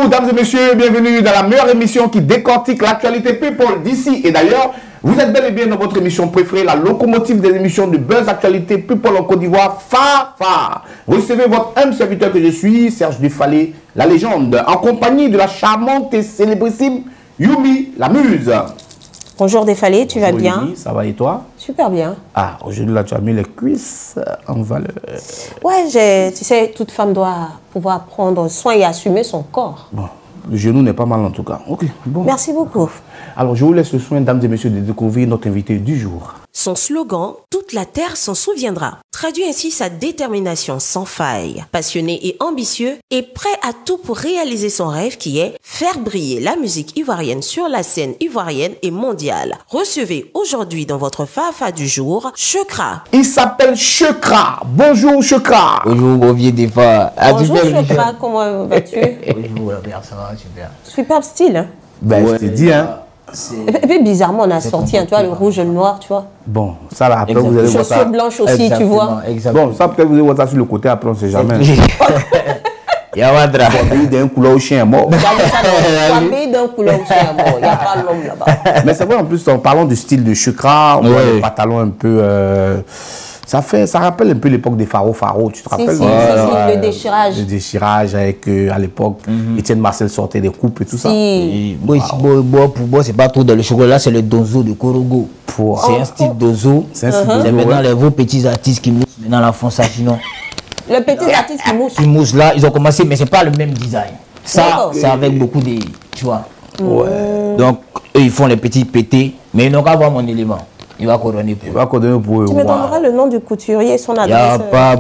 Bonjour, dames et messieurs, bienvenue dans la meilleure émission qui décortique l'actualité people d'ici et d'ailleurs. Vous êtes bel et bien dans votre émission préférée, la locomotive des émissions de Buzz Actualité People en Côte d'Ivoire, Fafa. Recevez votre humble serviteur que je suis, Serge Dufalé, la légende, en compagnie de la charmante et célébrissime Yumi, la muse. Bonjour Défalé, tu vas bien? Yumi, ça va et toi? Super bien. Ah, aujourd'hui là, tu as mis les cuisses en valeur. Ouais, tu sais, toute femme doit pouvoir prendre soin et assumer son corps. Bon, le genou n'est pas mal en tout cas. Ok, bon. Merci beaucoup. Alors, je vous laisse le soin, dames et messieurs, de découvrir notre invité du jour. Son slogan, toute la terre s'en souviendra, traduit ainsi sa détermination sans faille. Passionné et ambitieux, et prêt à tout pour réaliser son rêve qui est faire briller la musique ivoirienne sur la scène ivoirienne et mondiale. Recevez aujourd'hui dans votre Fafa du jour, Chekra. Il s'appelle Chekra. Bonjour Chekra. Bonjour mon vieux défunt. Bonjour Chekra, comment vas-tu? Bonjour, ça va, super. Superbe style, hein? Ben, je te dis, hein. Et puis bizarrement, on a sorti, hein, tu vois, le rouge et le noir, tu vois. Bon, ça là, après vous allez voir ça. Chaussures blanches aussi, tu vois. Exactement. Bon, ça peut-être vous allez voir ça sur le côté, après on ne sait jamais. Yawadra. Pour payer d'un couleur au chien mort. Pour payer d'un couleur au chien mort, il n'y a pas l'homme là-bas. Mais c'est vrai, en plus, en parlant du style de Chekra, on voit le pantalon un peu... Ça rappelle un peu l'époque des Faro, tu te rappelles? Si, le déchirage. Le déchirage avec, à l'époque, Étienne Marcel sortait des coupes et tout ça. Pour moi, c'est pas trop dans le chocolat, c'est le dozo de Korogo. C'est un style dozo. C'est maintenant les vos petits artistes qui moussent maintenant la font ça, sinon. Le petit artiste qui mousse. Qui moussent là, ils ont commencé, mais c'est pas le même design. Ça, c'est avec beaucoup de... Tu vois. Donc, eux, ils font les petits pétés, mais ils n'ont qu'à voir mon élément. Il va coordonner pour eux. Tu me donneras le nom du couturier et son adresse. Il n'y a pas...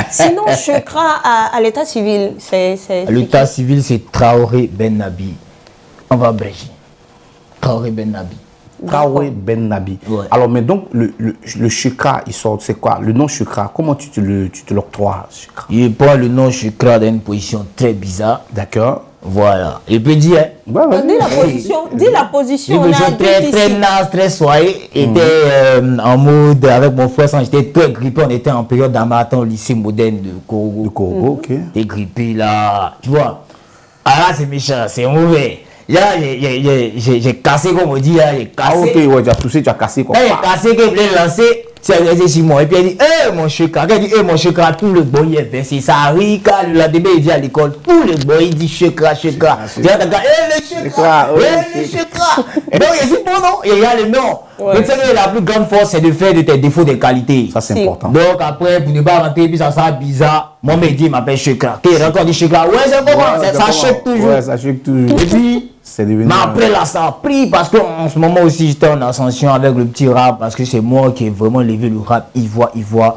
Sinon, Chekra à l'état civil, c'est... L'état civil, c'est Traoré Ben Nabi. On va abréger. Traoré Ben Nabi. Traoré Ben Nabi. Ouais. Alors, mais donc, le Chekra, il sort, c'est quoi? Le nom Chekra, comment tu te l'octroies, Chekra? Il prend le nom Chekra dans une position très bizarre. D'accord. Voilà. Il peut dire... Ouais, dis la position. Dis la position. Une position très naze, très soyée. Était en mode, avec mon frère, j'étais très grippé. On était en période d'amateur au lycée moderne de Korogo. De Korogo, ok. T'es grippé là. Tu vois. Ah là, c'est méchant, c'est mauvais. Là, j'ai cassé, comme on dit, là, j'ai cassé. Ah, ok, ouais, tu as toussé, tu as cassé quoi. Là, j'ai cassé, qu'il voulait lancer. C'est Simon. Et puis il dit, hé mon Chekra. Il dit, hé mon Chekra, tout le boy est versé. Ça arrive, quand le lendemain il vient à l'école, tout le boy il dit Chekra. Il dit, hé le Chekra. Hé le Chekra. Donc il dit, bon non, il y a le nom. Donc c'est la plus grande force, c'est de faire de tes défauts des qualités. Ça c'est important. Donc après, pour ne pas rentrer, puis ça sera bizarre. Moi, il m'appelle Chekra. Qui rencontre dit Chekra. Ouais, c'est comment? Ça chèque toujours. Ouais, ça chèque toujours. Et puis, mais après là, ça a pris parce qu'en ce moment aussi, j'étais en ascension avec le petit rap parce que c'est moi qui ai vraiment levé le rap ivoire.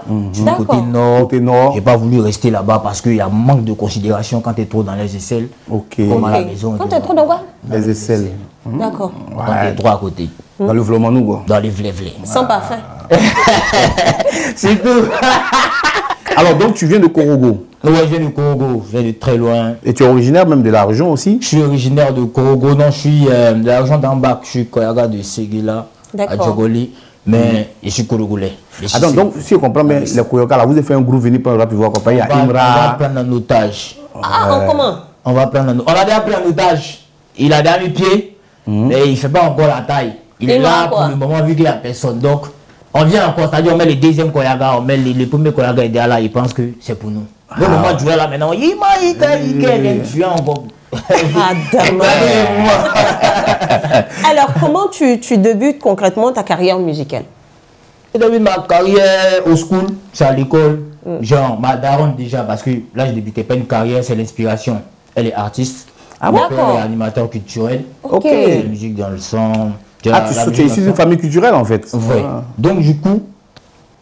Du côté nord. J'ai pas voulu rester là-bas parce qu'il y a manque de considération quand tu es trop dans les aisselles. Ok. Comme à la maison. Quand tu es trop dans quoi? Les aisselles. D'accord. Quand tu es trop à côté. Dans le vlomanou, quoi. Dans les vlé-vlé. Sans parfum. C'est tout. Alors, donc, tu viens de Korogo? Ouais, je viens de Korogo, je viens de très loin. Et tu es originaire même de la région aussi? Je suis originaire de Korogo, non, je suis de la région d'Ambak, je suis Koyaga de Seguila, à Djogoli, mais je suis Korogolais. Attends, donc, si on comprend, mais les Koyaga, là, vous avez fait un groupe venu pour le rap ivoire, il y a Imra. On va prendre un otage. Ah, comment? On va prendre un otage. On a déjà pris un otage. Il a déjà mis pied, mais il ne fait pas encore la taille. Il est là pour le moment, vu qu'il n'y a personne. Donc, on vient encore, c'est-à-dire on met les deuxièmes Koyaga, on met les premiers Koyaga idéal là, ils pensent que c'est pour nous. Le moment de jouer là maintenant, il vient encore. Alors, comment tu débutes concrètement ta carrière musicale? Je débute ma carrière au school, c'est à l'école. Genre, ma daronne déjà, parce que là, je ne débutais pas une carrière, c'est l'inspiration. Elle est artiste. Ah bon? Elle est animateur culturel. Ok. La musique dans le son. Tu es issu d'une famille culturelle en fait. Oui. Donc, du coup,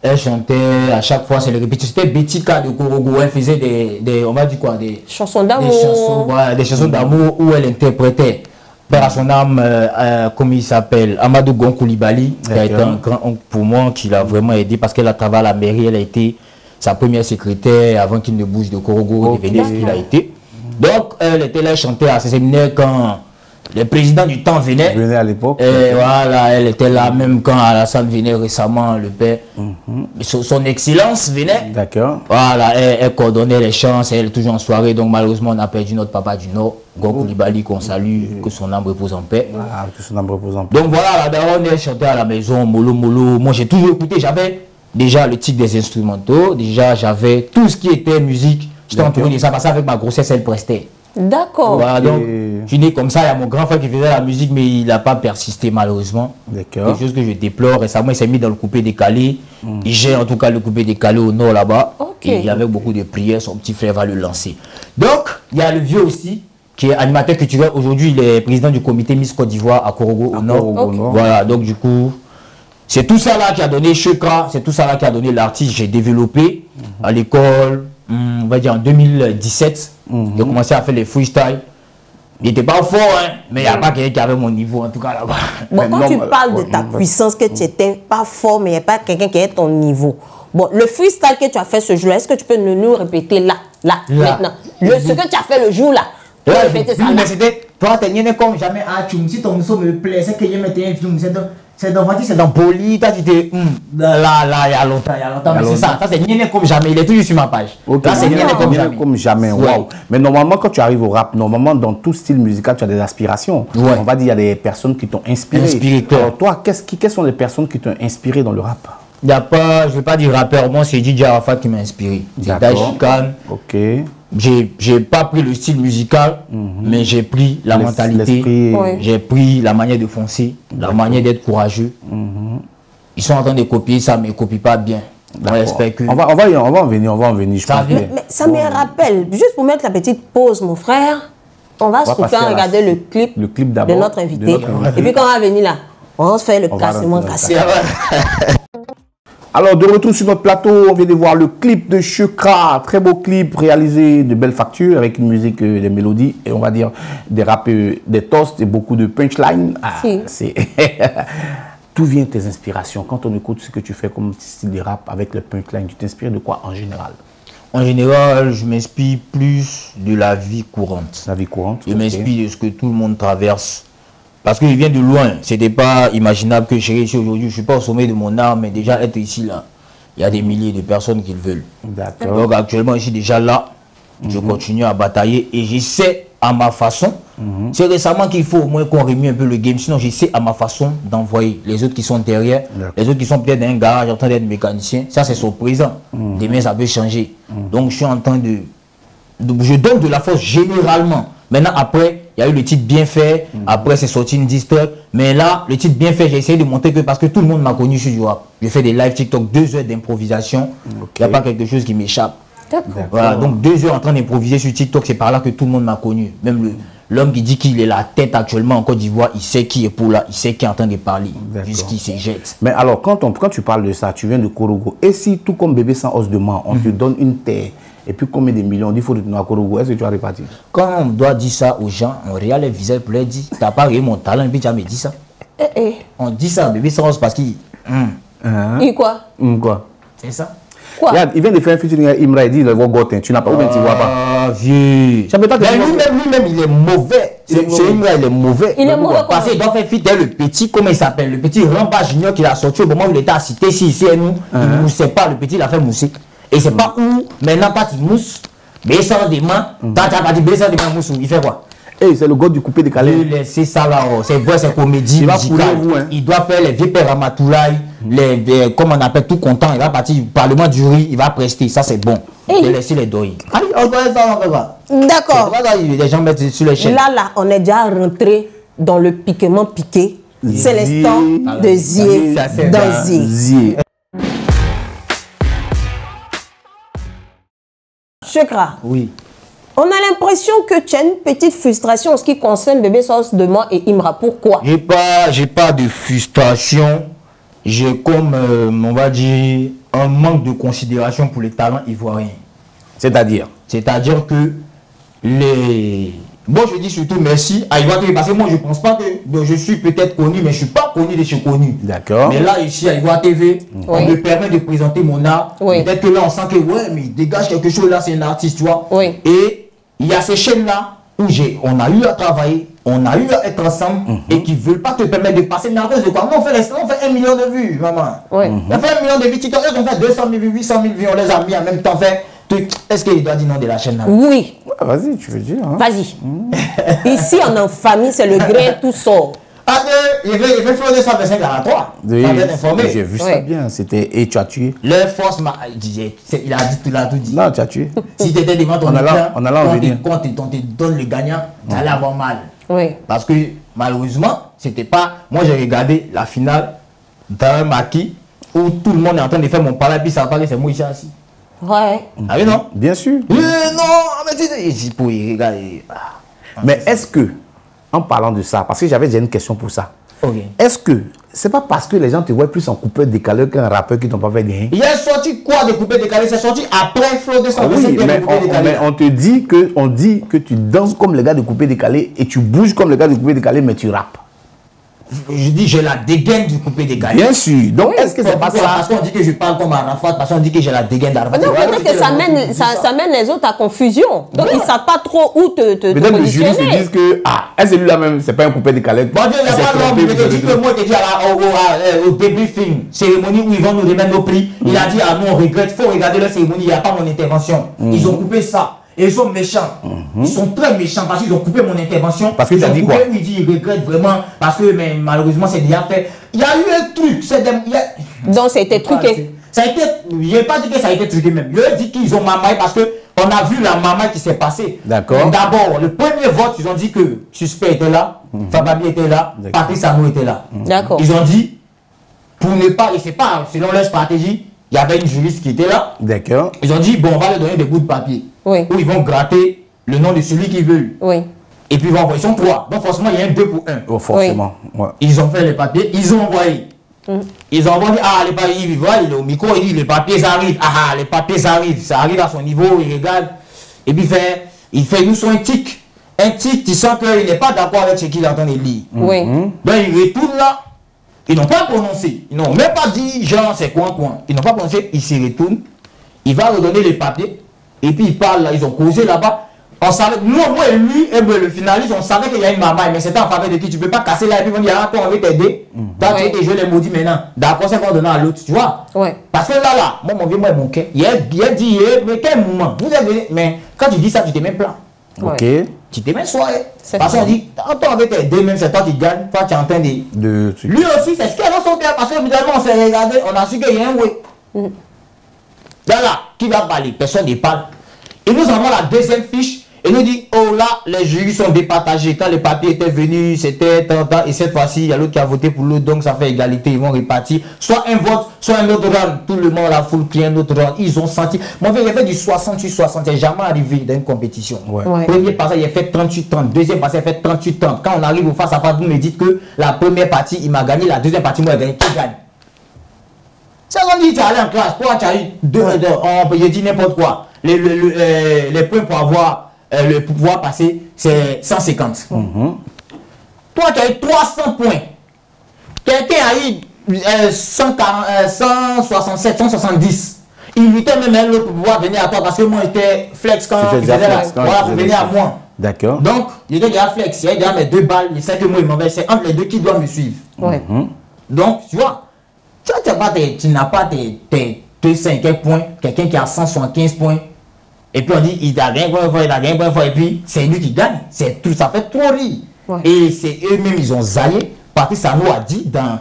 elle chantait à chaque fois, c'est les répétitions. C'était Betika de Korogo. Elle faisait on va dire quoi, des chansons d'amour. Des chansons d'amour où elle interprétait. Père à son âme, comme il s'appelle, Amadou Gon Koulibaly, qui a été un grand oncle pour moi, qui l'a vraiment aidé parce qu'elle a travaillé à la mairie. Elle a été sa première secrétaire avant qu'il ne bouge de Korogo, devenir ce qu'il a été. Donc, elle était là, chanter à ses séminaires quand le président du temps venait. Venait à l'époque. Et voilà, elle était là, même quand Alassane venait récemment, le père. Son excellence venait. D'accord. Voilà, elle coordonnait les chants, elle est toujours en soirée. Donc malheureusement, on a perdu notre papa du Nord, Gok Koulibaly, qu'on salue, que son âme repose en paix. Ah, que son âme repose en paix. Donc voilà, la daronne, elle chantait à la maison, mollo mollo. Moi, j'ai toujours écouté, j'avais déjà le titre des instrumentaux, déjà j'avais tout ce qui était musique. J'étais entouré de ça, parce qu'avec ma grossesse, elle prestait. D'accord. Voilà, donc, je suis né comme ça. Il y a mon grand frère qui faisait la musique, mais il n'a pas persisté, malheureusement. D'accord. Quelque chose que je déplore. Récemment, il s'est mis dans le coupé décalé. Il gère en tout cas le coupé décalé au nord là-bas. Okay. Et il y avait beaucoup de prières. Son petit frère va le lancer. Donc, il y a le vieux aussi, qui est animateur culturel. Aujourd'hui, il est président du comité Miss Côte d'Ivoire à Korogo au nord. Korogo, nord. Voilà, donc du coup, c'est tout ça là qui a donné Chekra. C'est tout ça là qui a donné l'artiste. J'ai développé à l'école, on va dire en 2017. J'ai commencé à faire les freestyles. Il n'était pas fort, hein, mais il n'y a pas quelqu'un qui avait mon niveau, en tout cas là-bas. Bon, quand tu parles de ta puissance, que tu n'étais pas fort, mais il n'y a pas quelqu'un qui est ton niveau. Bon, le freestyle que tu as fait ce jour-là, est-ce que tu peux nous répéter là, maintenant? Ce que tu as fait le jour-là. Tu peux répéter ça là. Mais c'était, toi, tu n'es comme jamais à Tchoum. Si ton morceau me plaît, c'est que je mettais un film. C'est dans Poli, toi tu t'es là, il y a longtemps, mais c'est ça, c'est Niene comme jamais, il est toujours sur ma page. Ok, là c'est Niene comme jamais. Ouais. Wow. Mais normalement, quand tu arrives au rap, normalement, dans tout style musical, tu as des aspirations. Ouais. On va dire, il y a des personnes qui t'ont inspiré. Alors toi, quelles sont les personnes qui t'ont inspiré dans le rap? Il n'y a pas, je ne vais pas dire rappeur, moi c'est DJ Arafat qui m'a inspiré. C'est Dajikan. Ok. J'ai pas pris le style musical, mais j'ai pris la mentalité, j'ai pris la manière de foncer, la manière d'être courageux. Ils sont en train de copier ça, mais ils ne copient pas bien. On espère que... On va en venir, je pense. Mais ça me rappelle, juste pour mettre la petite pause, mon frère, on va se faire regarder le clip de notre invité. Et puis quand on va venir là, on va se faire le cassement cassé. Alors, de retour sur notre plateau, on vient de voir le clip de Chekra. Très beau clip réalisé de belles factures avec une musique, des mélodies et on va dire des rap, des toasts et beaucoup de punchlines. C'est D'où viennent tes inspirations? Quand on écoute ce que tu fais comme style de rap avec le punchline, tu t'inspires de quoi en général? En général, je m'inspire plus de la vie courante. La vie courante. Je m'inspire de ce que tout le monde traverse. Parce que je viens de loin. C'était pas imaginable que je serais ici aujourd'hui. Je ne suis pas au sommet de mon art, mais déjà être ici là, il y a des milliers de personnes qui le veulent. D'accord. Donc actuellement, je suis déjà là. Je continue à batailler et j'essaie à ma façon. C'est récemment qu'il faut au moins qu'on remue un peu le game. Sinon, j'essaie à ma façon d'envoyer les autres qui sont derrière. Les autres qui sont peut-être dans un garage en train d'être mécaniciens. Ça, c'est son présent. Demain, ça peut changer. Donc, je suis en train de... Je donne de la force généralement. Maintenant, après, il y a eu le titre bien fait. Après, c'est sorti une distract. Mais là, le titre bien fait, j'ai essayé de montrer que parce que tout le monde m'a connu sur du rap. Je fais des live TikTok, 2 heures d'improvisation. Il n'y a pas quelque chose qui m'échappe. Voilà, donc 2 heures en train d'improviser sur TikTok, c'est par là que tout le monde m'a connu. Même l'homme qui dit qu'il est la tête actuellement en Côte d'Ivoire, il sait qui est pour là, il sait qui est en train de parler, jusqu'il se jette. Mais alors, quand tu parles de ça, tu viens de Korogo. Et si, tout comme bébé sans os de main, on te donne une terre, et puis combien de millions, il faut retourner à Korogo, est-ce que tu vas répartir? Quand on doit dire ça aux gens, on regarde les visages pour leur dire, t'as pas réussi mon talent, et puis tu as me dit ça. On dit ça à bébé sans os parce qu'il... Et quoi? Quoi? C'est ça. Quoi? Il vient de faire un featuring avec Imra, il dit, le Gotin, tu n'as pas, ou bien tu vois pas. Ah, vieux. Mais lui-même, il est mauvais. C'est Imra, il est mauvais. Il est mauvais quoi? Parce qu'il doit faire fit le petit, comment il s'appelle? Le petit Ramba Junior qu'il a sorti au moment où il était à Cité, ici, et nous, il ne moussait pas, le petit, il a fait mousser. Et c'est pas où, maintenant, pas il mousse, mais sans des mains, quand tu as pas dit sans des mains, mousse, il fait quoi? C'est le gars du coupé décalé. C'est ça là, c'est vrai, c'est comédie musicale. Il doit faire les vieux pères Ramatoulaye, comme on appelle tout content, il va partir du Parlement du riz, il va prester, ça c'est bon. Il va laisser les doigts. D'accord. Les gens mettent sur les chaînes. Là, on est déjà rentré dans le piquement piqué. C'est l'instant de Zié dans Zié. Chekra. Oui. On a l'impression que tu as une petite frustration en ce qui concerne Bébé Sauce de moi et Imra. Pourquoi? J'ai pas de frustration. J'ai comme, on va dire, un manque de considération pour les talents ivoiriens. C'est-à-dire? C'est-à-dire que les... Bon, je dis surtout merci à Ivoire TV parce que moi, je ne pense pas que je suis peut-être connu, mais je ne suis pas connu de chez connu. D'accord. Mais là, ici, à Ivoire TV, on me permet de présenter mon art. Peut-être que là, on sent que, ouais, mais il dégage quelque chose là, c'est un artiste, tu vois. Et il y a ces chaînes-là où on a eu à travailler on a eu à être ensemble et qui ne veulent pas te permettre de passer. Mais à cause de quoi? Moi, on fait 1 million de vues, maman. Oui. On fait 1 million de vues. TikTok, on fait 200 000 vues, 800 000 vues. On les a mis en même temps. Est-ce qu'il doit dire non de la chaîne là? Oui. Ouais, vas-y, tu veux dire. Hein? Vas-y. Ici, on est en famille, c'est le grain, tout sort. Ah, il fait flot de 125 à 3. Oui, informé. j'ai vu ça bien. C'était. Et tu as tué. Leur force m'a. Il a tout dit. Non, tu as tué. Si tu étais devant ton on allait en venir. Quand on te donne le gagnant, tu allais avoir mal. Oui. Parce que malheureusement, c'était pas. Moi, j'ai regardé la finale d'un maquis où tout le monde est en train de faire mon parler, puis ça parle, c'est moi ici assis. Ouais. Ah oui, non? Bien sûr. Non, mais c'est pour y regarder. Mais est-ce que, en parlant de ça, parce que j'avais déjà une question pour ça, est-ce que c'est pas parce que les gens te voient plus en coupeur décalé qu'un rappeur qui t'ont pas fait gagner? Il est sorti quoi de coupé décalé? C'est sorti après Flow 225 oui, mais on te dit que tu danses comme le gars de coupé décalé et tu bouges comme le gars de coupé décalé, mais tu rappes. Je dis j'ai la dégaine du coupé décalé. Bien sûr. Donc est-ce que c'est pas ça? Parce qu'on dit que je parle comme Arafat, parce qu'on dit que j'ai la dégaine d'Arafat. Non, peut-être que ça mène les autres à confusion. Donc ils ne savent pas trop où te peut-être le jury se disent que est celui-là même, c'est pas un coupé décalé. Bon Dieu, il n'y a pas l'homme, mais dit que moi, je dis au débriefing, cérémonie où ils vont nous remettre nos prix, il a dit, ah non, on regrette, il faut regarder la cérémonie, il n'y a pas mon intervention. Ils ont coupé ça. Et ils sont méchants. Ils sont très méchants parce qu'ils ont coupé mon intervention. Parce que tu as dit quoi? Il dit, il regrette vraiment parce que mais, malheureusement, c'est déjà fait. Il y a eu un truc. Donc, ça a été truqué. Ça a été, je n'ai pas dit que ça a été truqué même. Je dis qu'ils ont mamaille parce qu'on a vu la mamaille qui s'est passée. D'accord. D'abord, le premier vote, ils ont dit que Suspect était là, Fababi était là, Patrice Arnaud était là. D'accord. Ils ont dit, pour ne pas, et c'est pas selon leur stratégie, il y avait une juriste qui était là. D'accord. Ils ont dit, bon, on va leur donner des bouts de papier. Oui. Où ils vont gratter le nom de celui qu'ils veulent. Oui. Et puis ils vont envoyer. Ils sont 3. Donc forcément, il y a un 2 pour 1. Oh, forcément. Oui. Ouais. Ils ont fait les papiers, ils ont envoyé. Ils ont envoyé, les papiers, il voit, il est au micro, il dit, les papiers arrivent. Les papiers arrivent. Ça arrive à son niveau, il regarde. Et puis il fait nous sur un tic. Un tic, tu sens qu'il n'est pas d'accord avec ce qu'il est en train de lire. Oui. Donc il retourne là. Ils n'ont pas prononcé. Ils n'ont même pas dit, genre, c'est quoi. Ils n'ont pas prononcé. Il se retourne. Il va redonner les papiers. Et puis ils parlent là. Ils ont causé là-bas. On savait, moi et lui, et le finaliste, on savait qu'il y a une mamaille. Mais c'était en faveur de qui? Tu ne peux pas casser là. Et puis on dit, toi, on veut t'aider. Toi, tu veux te jouer les maudits maintenant. D'accord, c'est qu'on donne à l'autre. Tu vois? Ouais. Parce que là, moi, mon vieux, moi, mon cœur. Il a dit, mais quel moment? Vous avez, mais quand tu dis ça, tu te mets plein. Ok. Tu te mets soirée. Parce qu'on dit, toi, on veut t'aider, même c'est toi qui gagne. Toi, tu es en train de. Lui aussi, c'est ce qu'il a dans son cœur. Parce que évidemment, on s'est regardé, on a su qu'il y a un oui. Là, qui va parler? Personne ne parle. Et nous avons la deuxième fiche. Et nous dit, oh là, les jurys sont départagés. Quand les papiers étaient venus, c'était tant. Et cette fois-ci, il y a l'autre qui a voté pour l'autre. Donc ça fait égalité. Ils vont répartir. Soit un vote, soit un autre round. Tout le monde, la foule, qui un autre round. Ils ont senti. Moi, j'ai fait du 68-60. C'est jamais arrivé dans une compétition. Ouais. Premier passage, il a fait 38-30. Deuxième passage, il a fait 38-30. Quand on arrive au face à face, vous me dites que la première partie, il m'a gagné. La deuxième partie, moi, il a gagné. Qui gagne? Ça, on dit, tu es allé en classe. Pourquoi tu as eu on peut dire n'importe quoi. Les points pour avoir le pouvoir passer, c'est 150. Toi, tu as eu 300 points. Quelqu'un a eu 167, 170. Il luttait même l'autre pour pouvoir venir à toi parce que moi, j'étais flex quand il faisait voilà, pour venir à moi. D'accord. Donc, il était déjà flex. Il y a déjà mes 2 balles. Il sait que moi, il m'en c'est entre les deux qui doivent me suivre. Ouais. Donc, tu vois, tu n'as pas tes 5 points. Quelqu'un qui a 175 points. Et puis on dit, il a gagné un point, et puis c'est lui qui gagne. C'est tout, ça fait trop rire. Ouais. Et c'est eux-mêmes, ils ont zaillé. Patrice Arnaud a dit dans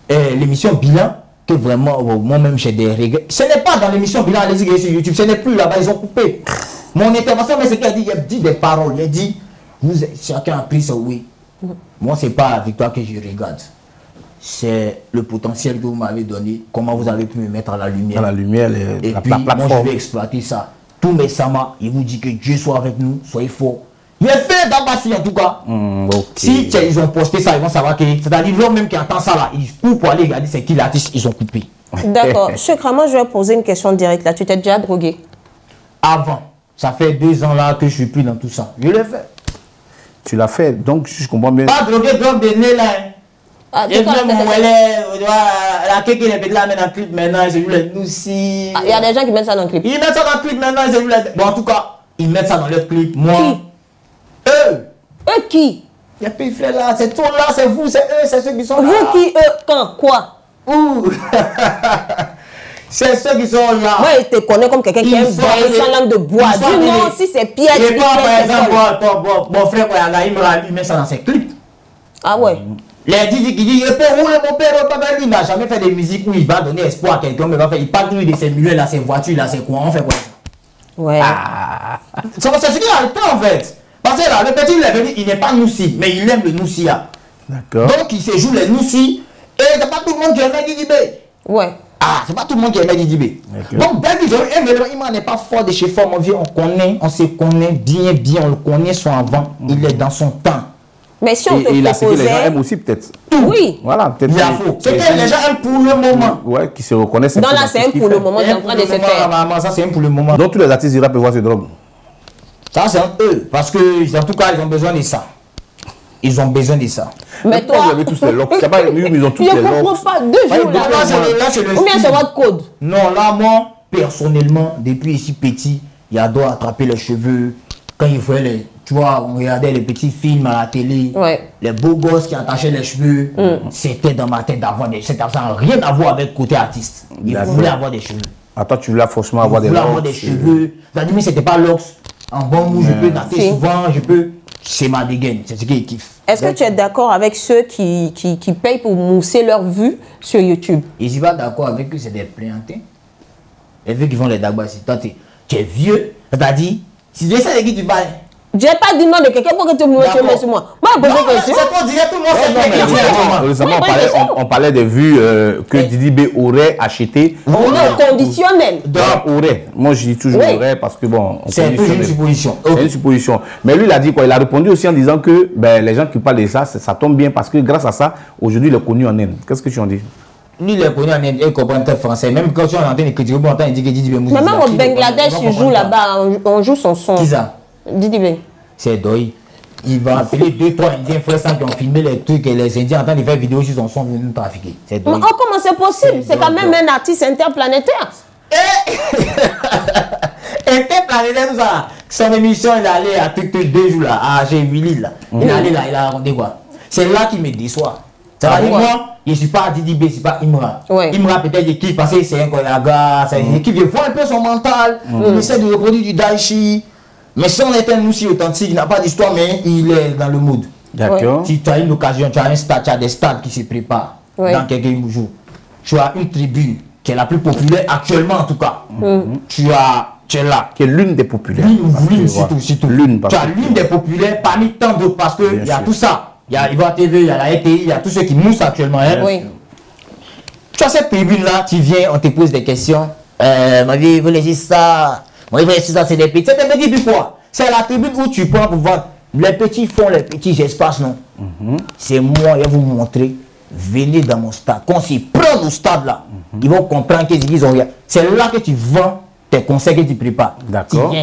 l'émission Bilan que vraiment, moi-même, j'ai des regrets. Ce n'est pas dans l'émission Bilan, allez-y sur YouTube, ce n'est plus là-bas, ils ont coupé. Mon intervention, mais c'est qu'il a dit, il a dit des paroles, il a dit, chacun a pris ce oui. Moi, ce n'est pas la victoire que je regarde. C'est le potentiel que vous m'avez donné, comment vous avez pu me mettre à la lumière. À la lumière, et la puis, plateforme. moi, je vais exploiter ça. Tous mes samas, il vous dit que Dieu soit avec nous, soyez forts. Il est fait d'Abassi en tout cas. Okay. Si ils ont posté ça, ils vont savoir que c'est-à-dire l'homme même qui entend ça là, ils coupent pour aller regarder c'est qui l'artiste, ils ont coupé. D'accord. Chekra, moi je vais poser une question directe là. Tu t'es déjà drogué? Avant, ça fait 2 ans là que je suis plus dans tout ça. Je l'ai fait. Tu l'as fait, donc je comprends bien. Pas drogué, drogue de nez là. Et puis mon la qui est peut-être là dans le clip maintenant, c'est juste les noussis. Il y a des gens qui mettent ça dans le clip. Ils mettent ça dans le clip maintenant, c'est juste les. Bon, en tout cas, ils mettent ça dans leur clip. Moi. Qui? Eux. Eux qui? Il y a plus frère là, c'est tout là, c'est vous, c'est eux, c'est ceux qui sont là. Vous qui, eux, quand, quoi? Ouh. C'est ceux qui sont là. Moi, je te connais comme quelqu'un qui aime boire sans langue de bois. Dis non, si c'est Pierre, tu dis par exemple, mon frère, il met ça dans ses clips. Ah ouais. Les Didi qui dit, mon père, il n'a jamais fait de musique où il va donner espoir à quelqu'un, mais il parle toujours de ses muets, là, ses voitures, là, c'est quoi, on fait quoi? Ouais. C'est ce qu'il a le temps en fait. Parce que là, le petit, il est venu, il n'est pas Noussi, mais il aime le Noussi là. D'accord. Donc il se joue les Noussi, et c'est pas tout le monde qui aime Didi B. Ouais. Ah, c'est pas tout le monde qui aime Didi B. Donc, ben, il n'est pas fort de chez fort, mon vieux, on se connaît bien, on le connaît son avant, il est dans son temps. Mais si on te et là, c'est que les gens proposait... aiment aussi, peut-être. Oui. Voilà, peut-être. Il y a faux. C'est que les gens aiment pour le moment. Ouais, qui se reconnaissent. Dans la scène, pour le moment, il est en train de se faire. Ça, c'est un pour le moment. Donc, tous les artistes iraient voir ce drogue. Ça, c'est eux. Parce que, en tout cas, ils ont besoin de ça. Ils ont besoin de ça. Mais toi... Vous avez tous les locks. C'est pas ils ont tous les Je locks. ne comprends pas. 2 jours là. Combien c'est votre code? Non, là, moi, personnellement, depuis ici petit, il a doit attraper les cheveux. Quand il voyait les... Tu vois, on regardait les petits films à la télé. Ouais. Les beaux gosses qui attachaient les cheveux. C'était dans ma tête d'avoir des... Ça n'a rien à voir avec côté artiste. Il voulait avoir des cheveux. Attends, tu voulais forcément avoir des locks. Il voulait avoir des cheveux. C'est-à-dire, mais c'était pas locks. En bon mou, je peux dater souvent, je peux... C'est ma dégaine, c'est ce qu'il kiffe. Est-ce que tu es d'accord avec ceux qui payent pour mousser leur vue sur YouTube? Ils sont pas d'accord avec eux, c'est des plaignantés. Les vieux qui font les dagbassi. Toi, tu es vieux, c'est-à-dire, si tu sais de qui tu parles. Je n'ai pas dit non de quelqu'un pour que tu me mets sur moi. Moi, je pose une question. C'est pour dire tout le monde récemment, on parlait des vues que Didi B aurait achetées. On est au conditionnel. Aurait. Moi, je dis toujours aurait parce que bon. C'est une supposition. C'est une supposition. Mais lui, il a dit quoi? Il a répondu aussi en disant que ben, les gens qui parlent de ça, ça tombe bien parce que grâce à ça, aujourd'hui, il est connu en Inde. Qu'est-ce que tu en dis? Lui, il est connu en Inde, il comprend très français. Même quand tu es en train de critiquer, il dit que Didi B. Mais même au Bangladesh, il joue là-bas, on joue son son. Qui ça? Didi B. C'est Doi. Il va appeler 2-3 Indiens frères qui ont filmé les trucs et les Indiens en train de faire vidéo sur son son venus nous trafiquer. C'est Doi. Oh, comment c'est possible? C'est quand même un artiste interplanétaire. Interplanétaire, tout ça. Son émission, il est allé à TikTok 2 jours là, à G8 là. Il est allé là, il a raconté quoi? C'est là qu'il me déçoit. Ça va dire, moi, je ne suis pas Didi B, je ne suis pas Imra. Imra, peut-être, il kiffe parce que c'est un Koyaga, il kiffe, il voit un peu son mental, il essaie de reproduire du Daichi. Mais si on est un aussi authentique, il n'a pas d'histoire, mais il est dans le mood. D'accord. Si tu as une occasion, tu as un stade, tu as des stades qui se préparent dans quelques jours. Tu as une tribune qui est la plus populaire actuellement en tout cas. Tu es là. Qui est l'une des populaires. L'une, surtout. Tu as l'une des populaires parmi tant d'autres parce qu'il y a tout ça. Il y a Ivoire TV, il y a la RTI, il y a tous ceux qui moussent actuellement. Tu as cette tribune-là, tu viens, on te pose des questions. Ma vie, vous laissez ça. Moi, il ça, c'est des petits. C'est des petits, puis quoi? C'est la tribune où tu prends pour vendre. Les petits font les petits espaces, non? C'est moi, je vais vous montrer. Venez dans mon stade. Quand ils prennent au stade là, ils vont comprendre qu'ils disent rien. C'est là que tu vends tes conseils que tu prépares. D'accord.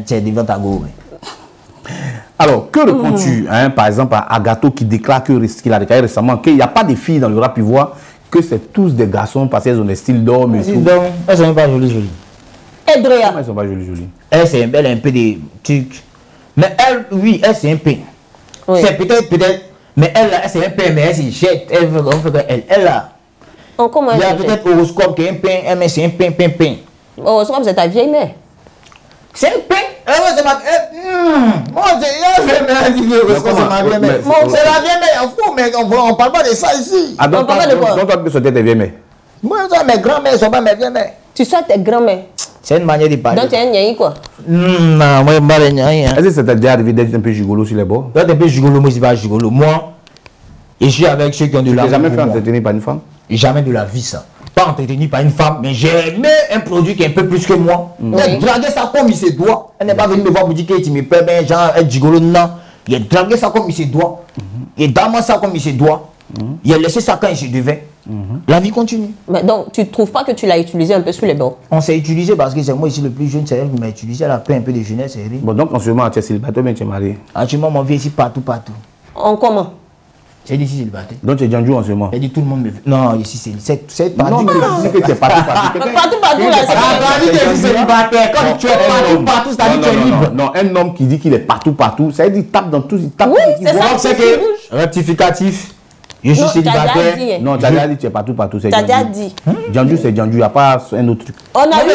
C'est devant ta go. Alors, que réponds-tu, par exemple, à Agato qui déclare qu'il a déclaré récemment qu'il n'y a pas de filles dans le rap ivoire, que c'est tous des garçons parce qu'elles ont des styles d'hommes et tout. Elles sont pas jolies. Edrea. Elles sont pas jolies. Elle, c'est un peu des trucs. Mais elle, oui, elle, c'est un peu. C'est peut-être. Mais elle, c'est un peu, mais elle, c'est jette. Elle veut qu'elle. Elle, là. Il y a peut-être horoscope qui est un pain, mais c'est un pain. Horoscope, c'est ta vieille mère. C'est un pain. C'est ma. Moi, c'est la vieille mère. On fout, mais on parle pas de ça ici. Ah, donc, toi, tu sautais tes vieilles mères. Moi, mes grands-mères ne sont pas mes vieilles mères. Tu sois tes grands-mères. C'est une manière de parler. Donc tu es un nyaï quoi? Non, moi je ne suis pas un Est-ce que ça t'a déjà arrivé d'être un peu gigolo sur les bords? D'être un peu gigolo, moi je ne suis pas gigolo. Moi, je suis avec ceux qui ont de la vie. Tu n'as jamais fait entretenir par une femme? Jamais de la vie ça. Pas entretenu par une femme, mais j'ai aimé un produit qui est un peu plus que moi. Il a dragué ça comme il se doit. Elle n'est pas venue me voir me dire que tu me plais bien, genre être gigolo, non. Il a dragué ça comme il se doit. Il a damé ça comme il se doit. Il a laissé ça quand il se devait. La vie continue. Mais donc, tu ne trouves pas que tu l'as utilisé un peu sous les bords? On s'est utilisé parce que c'est moi ici le plus jeune, c'est elle qui m'a utilisé. Elle a pris un peu de jeunesse, c'est bon, donc en ce moment, tu es célibataire, mais tu es marié? Actuellement, mon vie ici partout. En comment? C'est ici célibataire. Donc tu es Django en ce moment. Elle dit tout le monde me fait. Non, ici c'est pas. Non, mais c'est que tu es partout. Partout, là, c'est. Tu es célibataire. Quand tu es partout, c'est-à-dire que tu es libre. Non, un homme qui dit qu'il est partout, ça veut dire qu'il tape dans tout. Il tape. Oui, c'est ça. C'est que rectificatif. Je suis célibataire. Non, tu as déjà dit que tu es partout. Tu as déjà dit. Django, c'est Django. Il n'y a pas un autre truc. On a vu.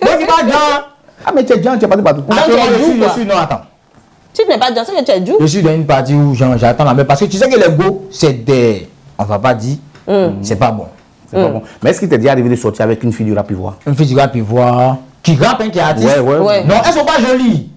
Moi, je dis pas Django. Ah, mais tu es Django, tu es partout. Je suis. Non, attends. Tu n'es pas dans ce que tu es Django. Je suis dans une partie où j'attends la même. Parce que tu sais que les go, c'est des. On va pas dire. C'est pas bon. C'est pas bon. Mais est-ce qu'il t'est déjà arrivé de sortir avec une fille du rap ivoire? Une fille du rap ivoire. Qui rappe, qui est artiste. Ouais. Non, elles sont pas jolies.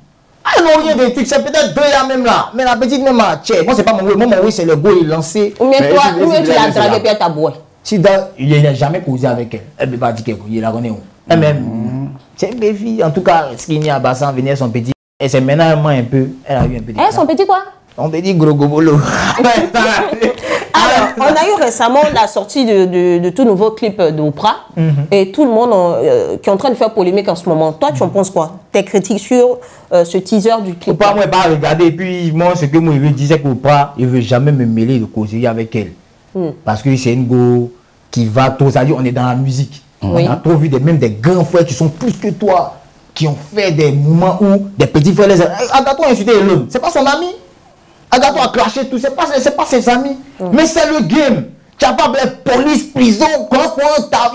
Elles n'ont rien de trucs. C'est peut-être deux là même là. Mais la petite même là. Moi, c'est pas mon oui. Moi, mon oui, c'est le go, il est lancé. Ou bien toi, tu l'as dragué puis elle t'a boué. Si il n'a jamais causé avec elle. Elle ne peut pas dire qu'il la connaît où. Elle-même. C'est une belle fille. En tout cas, Skinny à Bassan venait son petit. Et c'est maintenant un peu. Elle a eu un peu de. Son petit quoi? On petit gros gobolo. Alors, on a eu récemment la sortie de tout nouveau clip d'Oprah. Et tout le monde qui est en train de faire polémique en ce moment. Toi, tu en penses quoi? Tes critiques sur ce teaser du clip? Oprah, moi, je ne vais pas regarder. Et puis, moi, ce que moi, je veux dire, c'est qu'Oprah, il ne veut jamais me mêler de causerie avec elle. Parce que c'est une go qui va trop. C'est-à-dire, on est dans la musique. Oui. On a trop vu même des grands frères qui sont plus que toi, qui ont fait des moments où des petits frères les Agato a insulté l'homme. C'est pas son ami. Agato a craché tout. C'est pas ses amis. Mais c'est le game. Tu n'as pas de police, prison,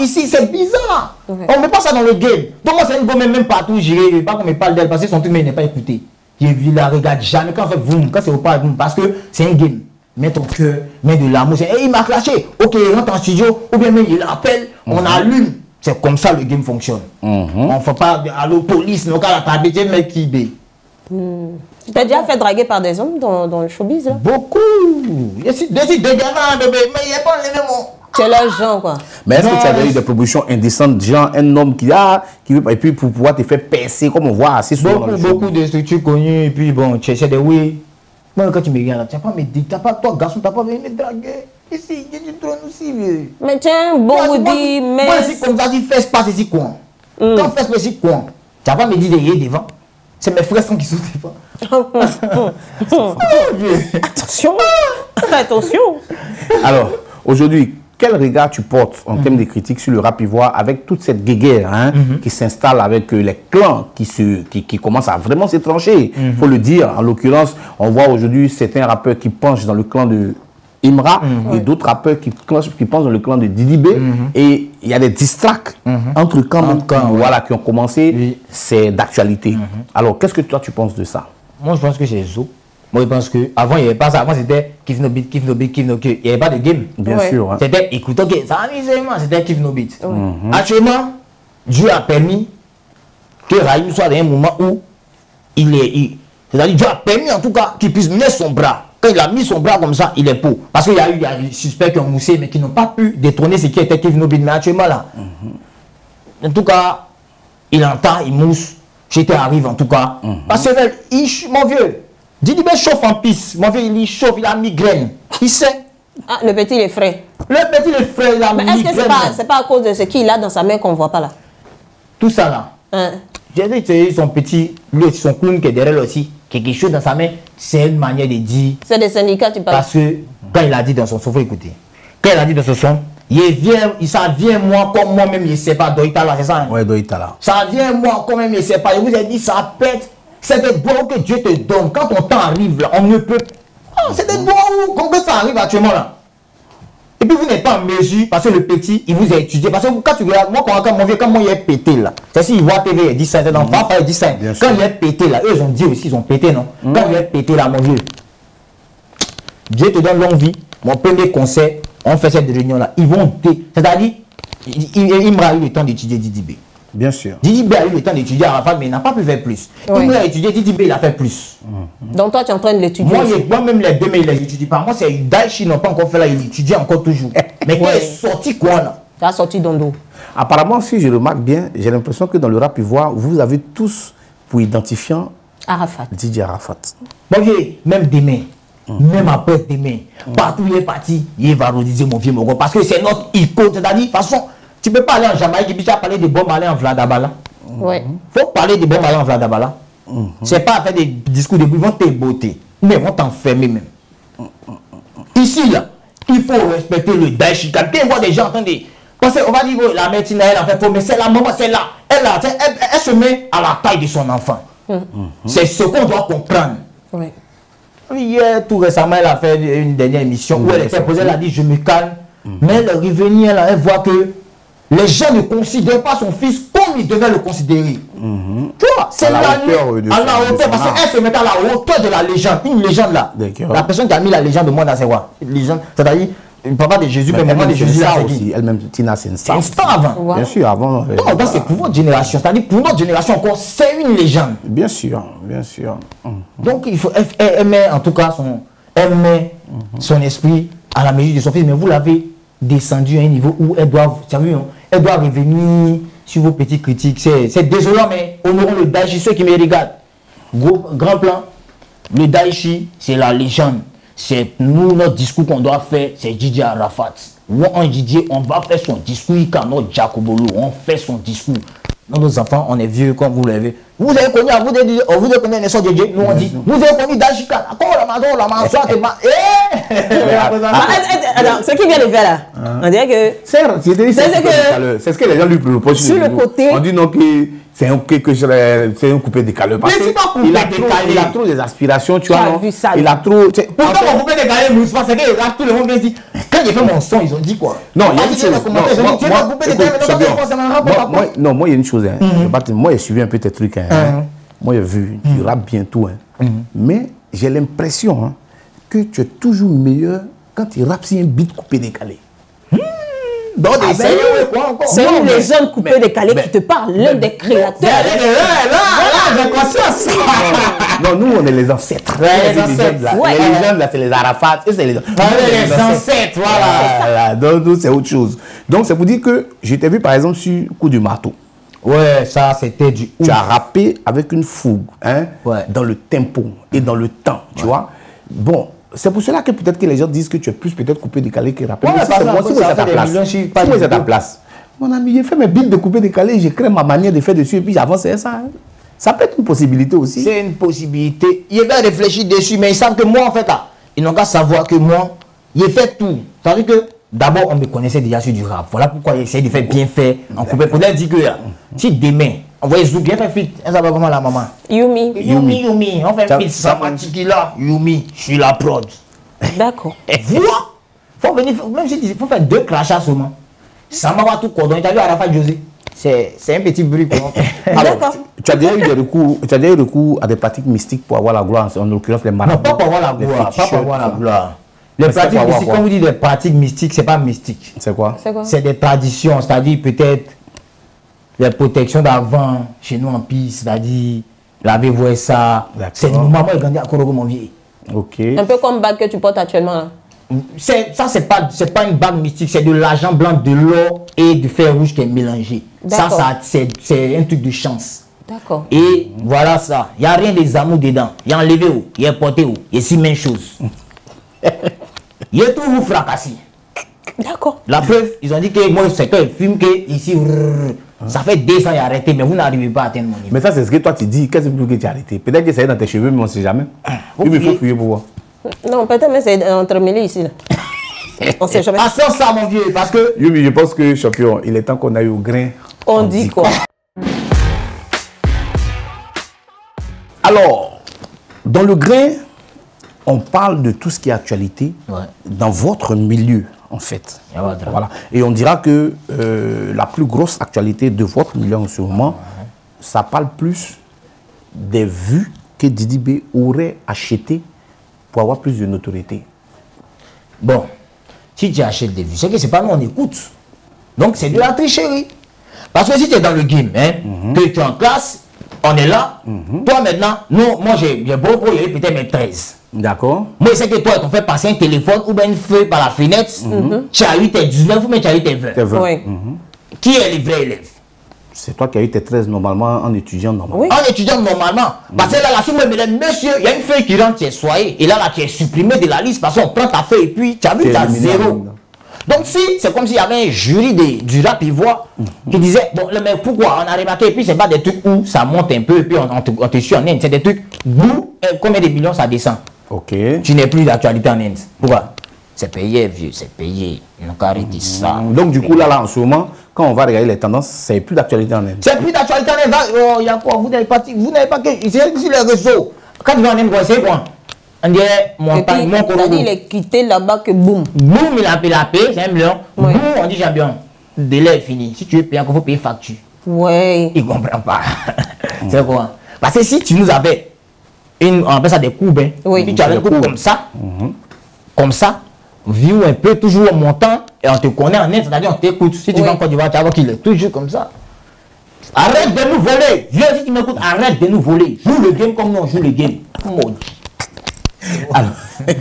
ici, c'est bizarre. On ne met pas ça dans le game. Donc moi, c'est une go même partout. Je ne veux pas qu'on me parle d'elle parce que son truc, mais il n'est pas écouté. Il la regarde jamais. Quand on fait boum, quand c'est au pas boum, parce que c'est un game. Mets ton cœur, mets de l'amour. Il m'a clashé. Ok, il rentre en studio, ou bien même il appelle, on allume. C'est comme ça le game fonctionne. On ne fait pas allo police, non, quand la tablette, mec qui bé. Tu t'as déjà fait draguer par des hommes dans le showbiz là? Beaucoup. Je suis dégainant, bébé, mais il n'y a pas les mêmes mots. Tu es leur genre quoi. Mais est-ce que tu avais eu des propositions indécentes, genre un homme qui veut, et puis pour pouvoir te faire percer, comme on voit assez souvent dans le show. Beaucoup de structures connues, et puis bon, tu essaies de oui. Moi, quand tu me regardes, tu n'as pas me dire, toi, garçon, tu n'as pas venu me draguer. Ici, il y a du trône aussi, vieux. Mais tiens, bon, vous dit, mais. Moi, ici, comme ça, dit, fais pas ici, quoi. Quand fais pas ici, quoi. Tu n'as pas me dire de y devant. C'est mes frères qui sont devant. Attention. Attention. Alors, aujourd'hui, quel regard tu portes en termes de critiques sur le rap ivoire avec toute cette guéguerre qui s'installe avec les clans qui commencent à vraiment s'étrancher? Il faut le dire. En l'occurrence, on voit aujourd'hui certains rappeurs qui penchent dans le clan de Imra et d'autres rappeurs qui pensent dans le clan de Didi B. Et il y a des distracts entre clans voilà, qui ont commencé. Oui. C'est d'actualité. Alors, qu'est-ce que toi tu penses de ça? Moi, je pense que c'est zo. Moi, je pense qu'avant, il n'y avait pas ça. Avant, c'était Kiff No Beat, Kiff No Beat, Kiff No Beat. Il n'y avait pas de game. Bien sûr. C'était écoute, ok, ça amusement, c'était Kiff No Beat. Actuellement, Dieu a permis que Raïm soit dans un moment où c'est-à-dire, Dieu a permis en tout cas qu'il puisse mettre son bras. Quand il a mis son bras comme ça, il est beau. Parce qu'il y a eu des suspects qui ont moussé, mais qui n'ont pas pu détrôner ce qui était Kiff No Beat. Mais actuellement, là, en tout cas, il entend, il mousse. J'étais arrive en tout cas. Parce que, mon vieux, Didi B chauffe en piste. Mon vieux, il chauffe, il a migraine. Il sait. Ah, le petit, il est frais. Le petit, il est frais, il a migraine. Mais est-ce que c'est pas à cause de ce qu'il a dans sa main qu'on ne voit pas là? Tout ça là. J'ai dit que son petit, lui, son clown qui est derrière lui aussi, quelque chose dans sa main, c'est une manière de dire. C'est des syndicats, tu parles. Parce que quand il a dit dans son son, faut écouter. Quand il a dit dans son son, ça vient moi comme moi-même, je ne sais pas, Doïta là, c'est ça? Oui, Doïta là. Ça vient moi quand même, je ne sais pas. Je vous ai dit, ça pète. C'est des doigts que Dieu te donne. Quand ton temps arrive là, on ne peut. C'est des doigts où, quand ça arrive actuellement là. Et puis vous n'êtes pas en mesure, parce que le petit, il vous a étudié. Parce que quand tu regardes, moi, quand mon il est pété là, c'est s'il voit TV, il dit ça, c'est dans papa, il dit ça. Quand il est pété là, eux ils ont dit aussi, ils ont pété, non? Quand il est pété là, mon vieux, Dieu te donne longue vie. Mon premier conseil, on fait cette réunion là, ils vont, c'est-à-dire, il m'a eu le temps d'étudier Didi B. Bien sûr. Didi B a eu le temps d'étudier à Arafat, mais il n'a pas pu faire plus. Il m'a étudié, Didi B, il a fait plus. Donc toi, tu es en train de l'étudier. Moi-même, les deux, mais il les étudie pas. Moi, c'est Daïchi, ils n'ont pas encore fait là, il étudie encore toujours. Mais quand il est sorti quoi là? Tu as sorti d'Ondo. Apparemment, si je remarque bien, j'ai l'impression que dans le rap ivoire, vous avez tous pour identifiant Arafat. DJ Arafat. Mon vieux, même demain, même après demain, partout il est parti, il va redire mon vieux Mogo. Parce que c'est notre icône. C'est-à-dire, de toute façon, tu ne peux pas aller en Jamaïque et puis tu as parlé de Bob Marley en Vladabala. Oui. Il faut parler de Bob Marley en Vladabala. C'est pas à faire des discours de bruit, ils vont te beauté. Mais ils vont t'enfermer même. Ici, là, il faut respecter le Daichi. Quand on voit des gens entendre, parce qu'on va dire, oh, la médecine, elle a fait faux, mais c'est la maman, c'est là. Elle se met à la taille de son enfant. C'est ce qu'on doit comprendre. Oui. Hier, tout récemment, elle a fait une dernière émission où elle était posée, elle a dit, je me calme. Mais elle est revenue, elle voit que les gens ne considèrent pas son fils comme ils devaient le considérer. Tu vois, c'est la hauteur, parce qu'elle se met à la hauteur de la légende, une légende là. La personne qui a mis la légende au monde, c'est quoi? Légende, c'est-à-dire, le papa de Jésus, mais maman de Jésus, là, aussi. Elle-même, Tina, c'est une star. C'est une star avant. Bien sûr, avant. Non, c'est pour votre génération, c'est-à-dire pour notre génération encore, c'est une légende. Bien sûr, bien sûr. Donc, il faut, elle met en tout cas son esprit à la mesure de son fils, mais vous l'avez descendu à un niveau où elle doit, elle doit revenir sur vos petites critiques. C'est désolant, mais honorons le Daichi, ceux qui me regardent. Grand plan, le Daichi, c'est la légende. C'est nous, notre discours qu'on doit faire, c'est Didier Arafat. On Didier, on va faire son discours, notre Jacobolo, on fait son discours. Nos enfants, on est vieux comme vous l'avez. Vous avez connu, vous avez connu les sortes de Dieu. Nous on dit, vous avez connu Dachika. Alors, ce qui vient de faire là, on dirait que. C'est ce que les gens lui proposent. Sur le côté. On dit non que c'est un coupé décalé. Parce qu'il a trop des aspirations, tu vois. Il a trop. Pourtant, mon coupé décalé, c'est que tout le monde vient dire. Quand j'ai fait mon son, ils ont dit quoi? Non, il y a une chose. Non, moi, il y a une chose. Moi, j'ai suivi un peu tes trucs. Moi, j'ai vu, tu rappes bien tout. Mais j'ai l'impression que tu es toujours meilleur quand tu rappes sur un beat coupé décalé. C'est une légende coupée décalée qui te parle, l'un des créateurs. Là, j'ai conscience. Non, nous, on est les ancêtres. Les légendes, là, c'est les Arafat. Et c'est les ancêtres, voilà. Donc, nous, c'est autre chose. Donc, c'est pour dire que je t'ai vu, par exemple, sur Coup du marteau. Ouais, ça, c'était du ouf. Tu as rappé avec une fougue, dans le tempo et dans le temps, tu vois. Bon. C'est pour cela que peut-être que les gens disent que tu es plus peut-être coupé décalé que rappé. Ouais, c'est moi, c'est ta place. Mon ami, j'ai fait mes beats de coupé décalé, j'ai créé ma manière de faire dessus et puis j'avance ça. Ça peut être une possibilité aussi. C'est une possibilité. Il va réfléchir dessus, mais ils savent que moi, en fait, là, ils n'ont qu'à savoir que moi, j'ai fait tout. C'est-à-dire que d'abord, on me connaissait déjà sur du rap. Voilà pourquoi j'ai essayé de faire bien fait en coupé. Pour dire que si demain, on va Zouk, bien fait fit. Elle s'appelle comment la maman? Yumi. On fait fit. Samatiki là. Yumi, je suis la prod. D'accord. Voilà. Faut venir, même si il faut faire 2 crachats seulement. Ça m'a tout cordon. Tu as vu Arafat José? C'est un petit bruit. Alors, tu as déjà eu recours à des pratiques mystiques pour avoir la gloire, en l'occurrence les marabouts. Non, pas pour avoir la gloire. Pas pour avoir la gloire. Les pratiques mystiques, quand vous dites des pratiques mystiques, c'est pas mystique. C'est quoi? C'est des traditions, c'est-à-dire peut-être les protections d'avant, chez nous en piste, c'est-à-dire, l'avez-vous ça. C'est le moment où il grandit à Korogo, mon vieux. Ok. Un peu comme bague que tu portes actuellement là. Ça, c'est pas une bague mystique, c'est de l'argent blanc, de l'or et du fer rouge qui est mélangé. Ça c'est un truc de chance. D'accord. Et voilà ça. Il n'y a rien des amours dedans. Il y a enlevé où, il y a porté où, il y a 6 mêmes choses. Il y a tout vous fracassé. D'accord. La preuve, ils ont dit que moi, c'est qu'un film que ici, ça fait 2 ans et arrêté, mais vous n'arrivez pas à atteindre mon niveau. Mais ça, c'est ce que toi tu dis. Qu'est-ce que tu as arrêté? Peut-être que ça est dans tes cheveux, mais on ne sait jamais. Il faut fouiller pour voir. Non, peut-être, mais c'est entremêlé ici. Là. On ne sait jamais. Passons ça, mon vieux, parce que. Yumi, je pense que, champion, il est temps qu'on aille au grain. On dit quoi? Alors, dans le grain, on parle de tout ce qui est actualité dans votre milieu, en fait. Voilà. Et on dira que la plus grosse actualité de votre milieu en ce moment, ça parle plus des vues que Didi B aurait achetées pour avoir plus de notoriété. Bon, si tu achètes des vues, c'est que c'est pas nous on écoute. Donc c'est de la tricherie. Parce que si tu es dans le game, que tu es en classe, on est là. Toi maintenant, moi j'ai beau peut-être mes 13. D'accord. Moi, c'est que toi, on fait passer un téléphone ou bien une feuille par la fenêtre. Tu as eu tes 19 ou bien tu as eu tes 20. Oui. Qui est le vrai élève? C'est toi qui as eu tes 13 normalement en étudiant normalement. Oui. En étudiant normalement. Parce que là, si moi, mesdames, monsieur, il y a une feuille qui rentre, tu es soyé. Et là, tu es supprimé de la liste parce qu'on prend ta feuille et puis tu as vu, tu as 0. Donc, si c'est comme s'il y avait un jury du rap ivoire qui disait, bon, mais pourquoi on a remarqué, et puis c'est pas des trucs où ça monte un peu et puis on te suit en Inde. C'est des trucs où, combien de millions ça descend. Ok. Tu n'es plus d'actualité en Inde. Pourquoi? C'est payé, vieux, c'est payé. Ils n'ont qu'à arrêter ça. Donc, du coup, là, en ce moment, quand on va regarder les tendances, c'est plus d'actualité en Inde. C'est plus d'actualité en Inde. Oh, il y a quoi? Vous n'avez pas que. C'est sur les réseaux. Quand tu vas en Inde, c'est quoi? On dirait mon dit il est quitté là-bas que boum. Boum, il a payé, c'est 1 million. Ouais. Boum, on dit champion. Délai est fini. Si tu veux payer, il faut payer facture. Ouais. Il ne comprend pas. C'est quoi? Parce que si tu nous avais on appelle ça des courbes, hein. Oui. Si tu avais une courbe comme ça, view un peu toujours en montant et on te connaît en net, c'est-à-dire on t'écoute. Si tu vas en Côte d'Ivoire, tu vas voir qu'il est toujours comme ça. Arrête de nous voler. Vieux, si tu m'écoutes, arrête de nous voler. Joue le game comme nous on joue le game. Maudit.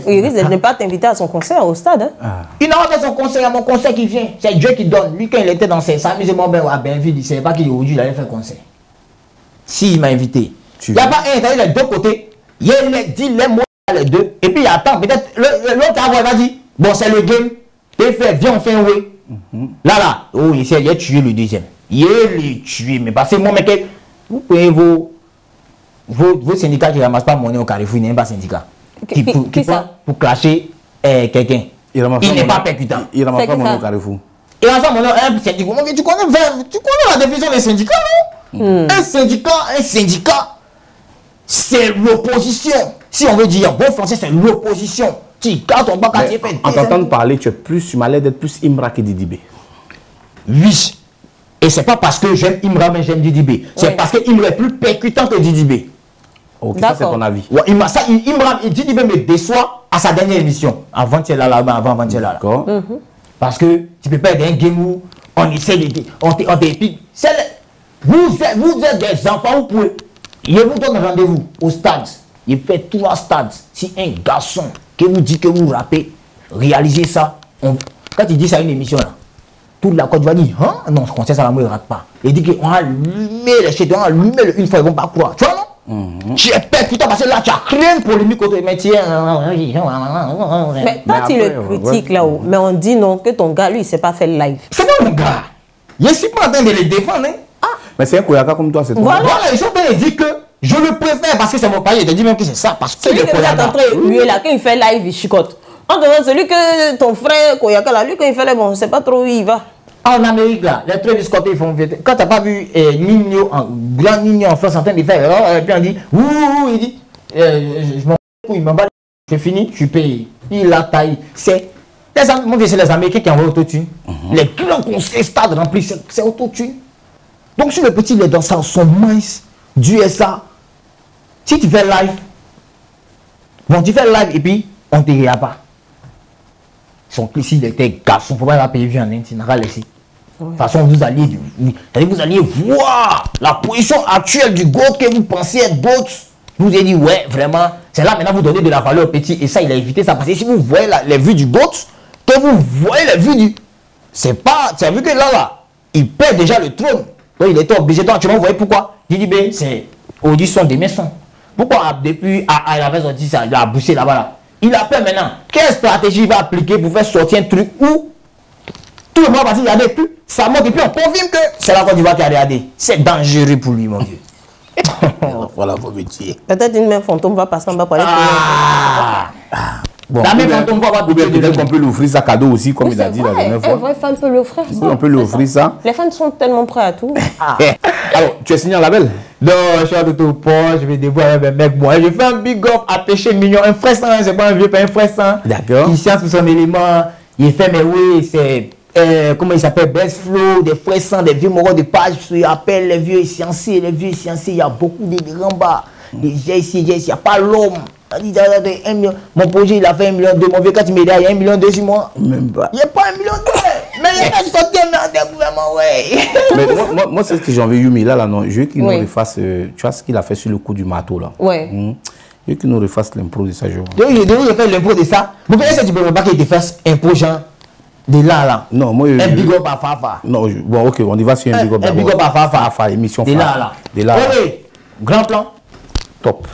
Il risque de ne pas t'inviter à son concert au stade. Hein? Il n'a pas fait son concert, il y a mon concert qui vient. C'est Dieu qui donne. Lui, quand il était dans ses amusements, il ne savait pas qu'aujourd'hui il allait faire concert. S'il m'a invité, il n'y a pas un, il y a les deux côtés. Il y a dit les mots, les deux. Et puis il attend. Peut-être l'autre va dire bon, c'est le game. Viens, on fait un way. Là, oh, il a tué le deuxième. Il est tué. Mais parce que moi, mec, vous payez vos syndicats qui ne ramassent pas monnaie au Carrefour, il n'y a pas de syndicat. Qui pour clasher quelqu'un. Il n'est pas percutant. Il ramasse pas monnaie au Carrefour. Il ramasse pas monnaie au syndicat. Tu connais la définition des syndicats, non? Un syndicat, c'est l'opposition. Si on veut dire bon français, c'est l'opposition. En t'entendant parler, tu es plus, tu m'as l'air d'être plus Imra que Didibé. Oui. Et c'est pas parce que j'aime Imra, mais j'aime Didibé. C'est parce que Imra est plus percutant que Didibé. Ok, ça c'est ton avis. Ouais, Imra et Didibé me déçoit à sa dernière émission. Avant-hier là, avant-hier là. D'accord. Parce que tu peux pas être un game où on essaie de... On t'épique. Vous êtes des enfants, vous pouvez... Je vous donne rendez-vous au stade. Il fait 3 stades. Si un garçon qui vous dit que vous rappez, réalisez ça. Quand il dit ça à une émission là, toute la Côte va dire, hein? Non, je conseille ça, la moi, il ne rate pas. Il dit qu'on a allumé les chétons, on a allumé une fois, ils ne vont pas croire. Tu vois, non? Tu es percutant parce que là, tu as créé une polémique contre les métiers. Mais quand il le critique là-haut, mais on dit non, que ton gars, lui, il ne s'est pas fait le live. C'est pas mon gars. Je ne suis pas en train de les défendre. Hein? Mais c'est un Koyaka comme toi, c'est toi. Voilà, ils sont en train de dire que je le préfère parce que c'est mon pari. Je te dis même que c'est ça. Parce que celui que vous êtes en train de lui là, quand il fait live, il chicote. En dehors, celui que ton frère Koyaka là, lui, quand il fait les bons, c'est pas trop où il va. En Amérique là, les Travis Scott ils font vite. Quand tu n'as pas vu Nino, grand Nino en France en train de faire, et puis on dit, ouh, il dit, je m'en fous, il m'en bat, c'est fini, je suis payé. Il a taillé. C'est les Américains qui envoient autotune. Les grands concerts stades remplis, c'est autotune. Donc si le petit il est dans son mince du SA, si tu fais live, bon tu fais live et puis on ne te regarde pas. Son client il était garçon, il ne faut pas la payer en Inde, il n'a pas laissé. De toute façon, vous alliez voir la position actuelle du GOAT que vous pensez être GOAT. Vous avez dit, ouais, vraiment, c'est là maintenant vous donnez de la valeur au petit. Et ça, il a évité ça. Parce que si vous voyez les vues du GOAT, que vous voyez les vues du... C'est pas... Tu as vu que là, il perd déjà le trône. Donc, il était obligé. Donc, tu vois, vous voyez pourquoi Didibé, c'est audition des maisons. Pourquoi depuis, il avait sorti ça, il a bouché là-bas là. Il a peur maintenant. Quelle stratégie il va appliquer pour faire sortir un truc où tout le monde va dire, regardez plus, ça monte et puis on confirme que c'est la Côte d'Ivoire qui a regardé. C'est dangereux pour lui, mon Dieu. Voilà vos métiers. Peut-être une même fantôme va passer en bas pour aller. Bon, la même fantôme va pas peut-être qu'on peut l'offrir ça cadeau aussi, comme il a dit la dernière fois. Vraie femme peut l'offrir ça. On peut l'offrir ça. Les fans sont tellement prêts à tout. Alors, tu es signé en label? Non, je suis à tout point, je vais dévoiler mes mecs. Moi, je fais un big up à Péché Mignon, un frère sang, c'est pas un vieux, pas un frère sang. D'accord. Il science pour son élément. Il fait, mais oui, c'est. Comment il s'appelle? Best Flow, des frères sang, des vieux moraux de page. Il appelle les vieux scienciers, il y a beaucoup de grands bas. Les ici, il n'y a pas l'homme. Mon projet, il a fait 1 million de. Mon vieux, quand il m'aide, il y a 1 million de sur moi. Même pas. Il n'y a pas 1 million de. Mais il y a un gouvernement, ouais. Mais moi c'est ce que j'ai envie, Yumi, là, non. Je veux qu'il nous refasse, tu vois ce qu'il a fait sur le coup du marteau, là. Ouais. Je veux qu'il nous refasse l'impro de ça, je vois. Donc, il a fait l'impro de ça. Vous voyez, c'est du problème pas qu'il te fasse impro, genre, de là. Non, moi, un big up à Fafa. Non, bon, ok, on y va sur un big up. Un big up à Fafa. Fafa, émission de Fafa. De là. Oui, grand plan. Top.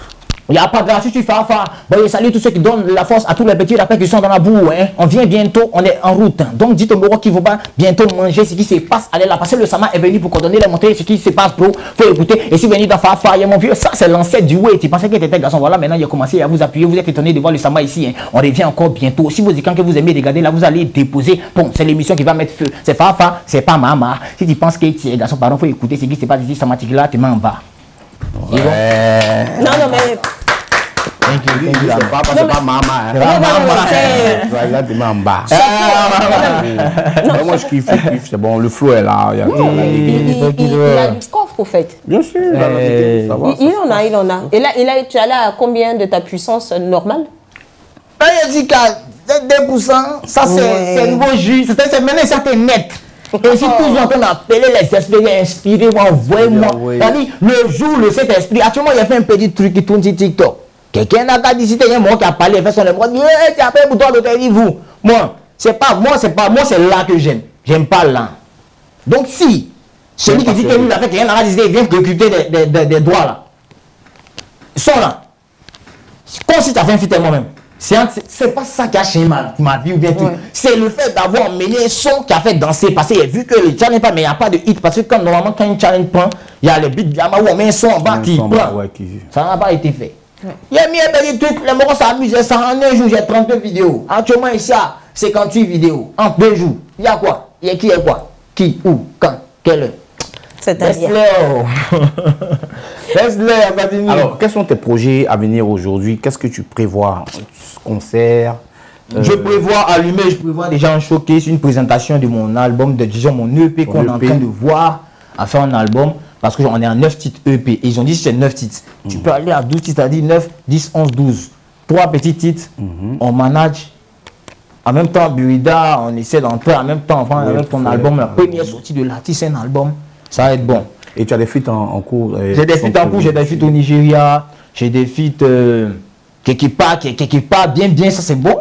Il n'y a pas grâce, si tu fais Fafa. Bon, je salue tous ceux qui donnent la force à tous les petits rappeurs qui sont dans la boue. Hein. On vient bientôt, on est en route. Donc dites au Moro qui ne va pas bientôt manger ce qui se passe. Allez là, parce que le Sama est venu pour coordonner les montrer ce qui se passe, bro. Faut écouter. Et si vous venez dans Fafa, il y a mon vieux, ça c'est l'ancêtre du way. Tu pensais qu'il était garçon. Voilà, maintenant il a commencé à vous appuyer. Vous êtes étonné de voir le Sama ici. Hein. On revient encore bientôt. Si vous dites quand que vous aimez regarder là, vous allez déposer. Bon, c'est l'émission qui va mettre feu. C'est Fafa, c'est pas Mama. Si tu penses que tu es garçon, pardon, faut écouter ce qui se passe ici. Sama là, tu m'en vas. Non, non, mais. C'est pas maman. Là, tu m'en bas. Moi, je kiffe, c'est bon. Le flow est là. Il a du coffre, au fait. Bien sûr. Il en a. Et là, tu es allé à combien de ta puissance normale? Il a dit qu'à 2%, ça c'est un nouveau jus. C'est maintenant ça net. Et si toujours en train d'appeler les esprits, inspirez-moi, envoyez-moi. Le jour, le Saint-Esprit, actuellement, il a fait un petit truc qui tourne sur TikTok. Quelqu'un n'a qu'à décider, il y a un moment qui a parlé, il a fait son émotion, il dit, tu as fait pour toi, l'autre, dit vous. Moi, c'est là que j'aime. J'aime pas là. Donc, si celui qui dit que lui, il a fait quelqu'un n'a qu'à décider, il vient recruter des droits là. Ils sont là. Comme si tu as fait un film moi-même. C'est pas ça qui a changé ma vie ou bien tout. Ouais. C'est le fait d'avoir mené un son qui a fait danser. Parce qu'il a vu que le challenge pas, mais il n'y a pas de hit. Parce que quand normalement, quand un challenge prend, il y a le beat Yama où on met un son en bas qui prend. Ça n'a pas été fait. Ouais. Il a mis un petit truc, les morons s'amusent. Ça en un jour, j'ai 32 vidéos. Actuellement, ici, 58 vidéos. En 2 jours. Il y a quoi? Il y a qui est quoi? Qui? Où? Quand? Quelle heure? Alors, quels sont tes projets à venir aujourd'hui? Qu'est-ce que tu prévois? Concert? Je prévois allumer, je prévois déjà en showcase une présentation de mon album, disons mon EP qu'on est en train de voir à faire un album. Parce qu'on est en 9 titres EP. Et ils ont dit que c'est 9 titres. Tu peux aller à 12 titres, c'est-à-dire 9, 10, 11, 12. 3 petits titres, on manage. En même temps, Burida, on essaie d'entrer en même temps avec ton album. La première sortie de l'artiste, c'est un album. Ça va être bon. Et tu as des feats en cours? J'ai des feats en cours, j'ai des feats au Nigeria, j'ai des feats quelque part, bien, ça c'est bon.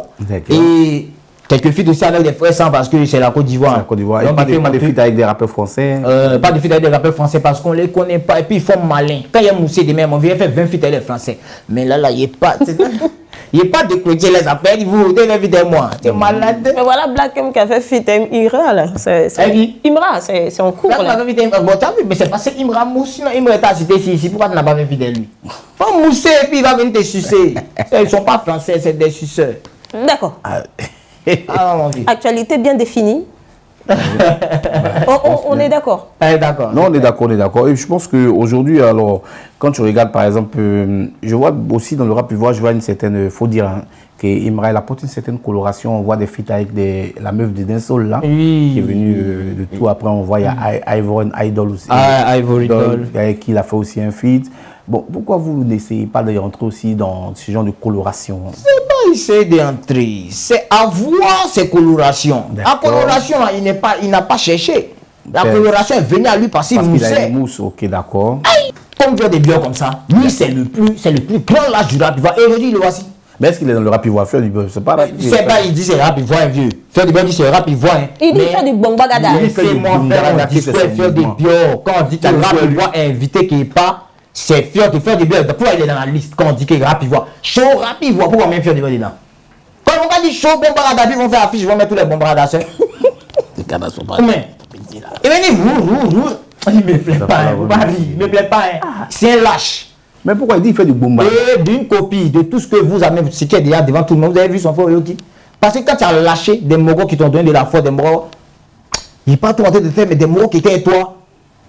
Et quelques feats aussi avec des frères sans parce que c'est la Côte d'Ivoire. Et pas de feats avec des rappeurs français? Pas de feats avec des rappeurs français parce qu'on ne les connaît pas. Et puis ils font malin. Quand il y a Moussé de même, on vient faire 20 feats avec les Français. Mais là, il n'y a pas. Il n'y a pas de côté les appels, vous devez vider moi. Tu es malade. Mais voilà Black M qui a fait fit Imra là. Imra, c'est en cours là. Mais c'est parce que Imra Moussé, Imra t'a cité ici. Pourquoi tu n'as pas fait fidèle lui? Faut Moussé et puis il va venir te sucer. Ils ne sont pas français, c'est des suceurs. D'accord. Actualité bien définie. On est d'accord. Non, on est d'accord. Et je pense qu'aujourd'hui, alors, quand tu regardes par exemple, je vois aussi dans le rap, je vois une certaine, faut dire, hein, qu'Imra apporte une certaine coloration. On voit des feats avec la meuf de Densol là, qui est venue de tout. Après, on voit il y a Ivory Idol aussi. Ivory Idol. Avec qui il a fait aussi un feat. Bon, pourquoi vous n'essayez pas de rentrer aussi dans ce genre de coloration? C'est pas essayer d'entrer, c'est avoir ces colorations. La coloration, là, il n'a pas cherché. La coloration est venue à lui parce qu'il moussait. Mousse, ok, d'accord. Comme faire des bières comme ça, lui c'est le plus grand lâche du rap ivoire. Et aujourd'hui, le voici. Mais est-ce qu'il est dans le rap ivoire? Faire du beurre, c'est pas rap. C'est pas, il dit c'est rap ivoire, vieux. Faire du beurre, il dit c'est rap ivoire. Il dit faire du bombagada. Il fait moi faire des bières. Quand on dit que le rap ivoire est invité qui n'est pas. C'est fier de faire des bières. Pourquoi il est dans la liste quand on dit que rap ivoire? Show rap ivoire, pourquoi même faire des bières dedans? Quand on va dire show bombarada, ils vont faire affiche, ils vont mettre tous les bombardasseurs. Les cadavres sont pas. Mais il me dit il me plaît pas, il me plaît pas. C'est un lâche. Mais pourquoi il dit qu'il fait du bombardage? Et d'une copie de tout ce que vous avez, ce qui est déjà devant tout le monde, vous avez vu son frère Yoki? Parce que quand tu as lâché des moraux qui t'ont donné de la foi, des moraux, il n'est pas tout en train de faire, mais des moraux qui étaient à toi.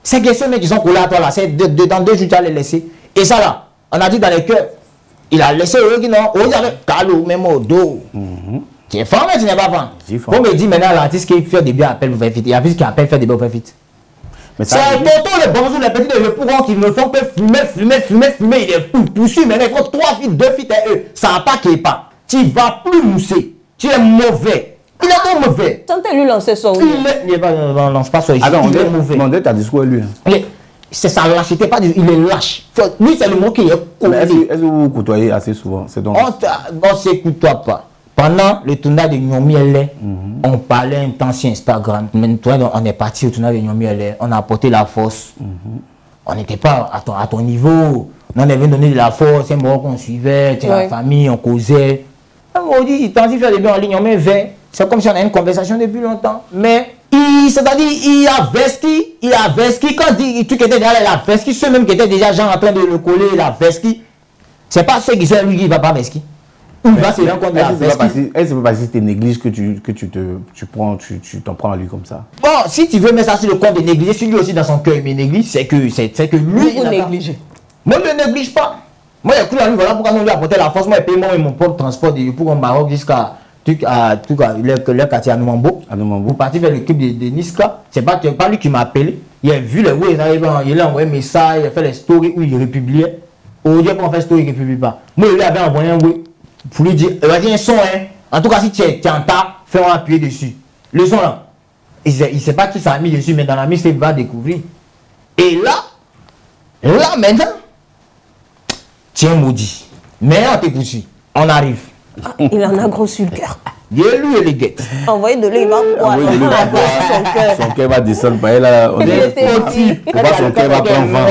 Ces questions qui sont collées à toi là, c'est dans 2 jours tu as les laisser. Et ça là, on a dit dans les cœurs, il a laissé eux qui n'ont pas calou, même au dos. Tu es fort, mais tu n'es pas fort. Vous me dites maintenant l'artiste qui fait des biens appelle vous faire fit. Il y a plus qui appelle faire des biens pour faire fit. C'est tonton les bonjours, les petits de pourrant qui ne font que fumer. Il est poursuivi, mais il faut 3 feats, 2 feats et eux. Ça n'a pas qu'il pas. Tu vas plus mousser. Tu es mauvais. Il est pas mauvais. Tentez lui lancer son. Il ne lance pas son ici. Il est mauvais. Non, t'as discours lui. C'est sa lâcheté, pas il est lâche. Lui, c'est le mot qui est collé. Est-ce que vous vous côtoyez assez souvent? On ne s'écoute pas. Pendant le tournage de Nyomi LA, on parlait un temps sur Instagram. Maintenant, on est parti au tournage de Nyomi LA. On a apporté la force. On n'était pas à ton niveau. On avait donné de la force, un moment qu'on suivait, la famille, on causait. On dit, il tente de faire des biens en ligne, on met 20. C'est comme si on a une conversation depuis longtemps. Mais, c'est-à-dire, il y a Veski, quand il dit, tu qui étais déjà la Veski, ceux même qui étaient déjà genre en train de le coller, la Veski, c'est pas ceux qui sont lui qui va pas Veski. Est-ce que c'est pas parce que tu négliges que tu t'en prends à lui comme ça? Bon, si tu veux mettre ça sur le compte de négliger, si lui aussi dans son cœur il me néglige, c'est que lui vous négligez. Moi je ne néglige pas. Moi il y a cru à lui, voilà pourquoi on lui a apporté la force. Moi je paye moi et mon propre transport pour au Maroc jusqu'à le quartier à Noumambo. Pour partir vers le club de Niska. C'est pas lui qui m'a appelé. Il a vu les ouais, il a envoyé un message, il a fait les stories où il republiait. Aujourd'hui pour faire story il ne republie pas. Moi il lui avait envoyé un ouais. Pour lui dire, il va dire un son, hein. En tout cas, si tu es en tas, fais-moi appuyer dessus. Le son là, il ne sait pas qui s'est mis dessus, mais dans la mise, il va découvrir. Et là maintenant, tiens maudit. Mais on t'écoute, on arrive. Ah, il en a gros sur le cœur. Il est lui et les guettes. Envoyez de l'eau, il va boire. Son cœur va descendre. On est petit. Son cœur va prendre vent.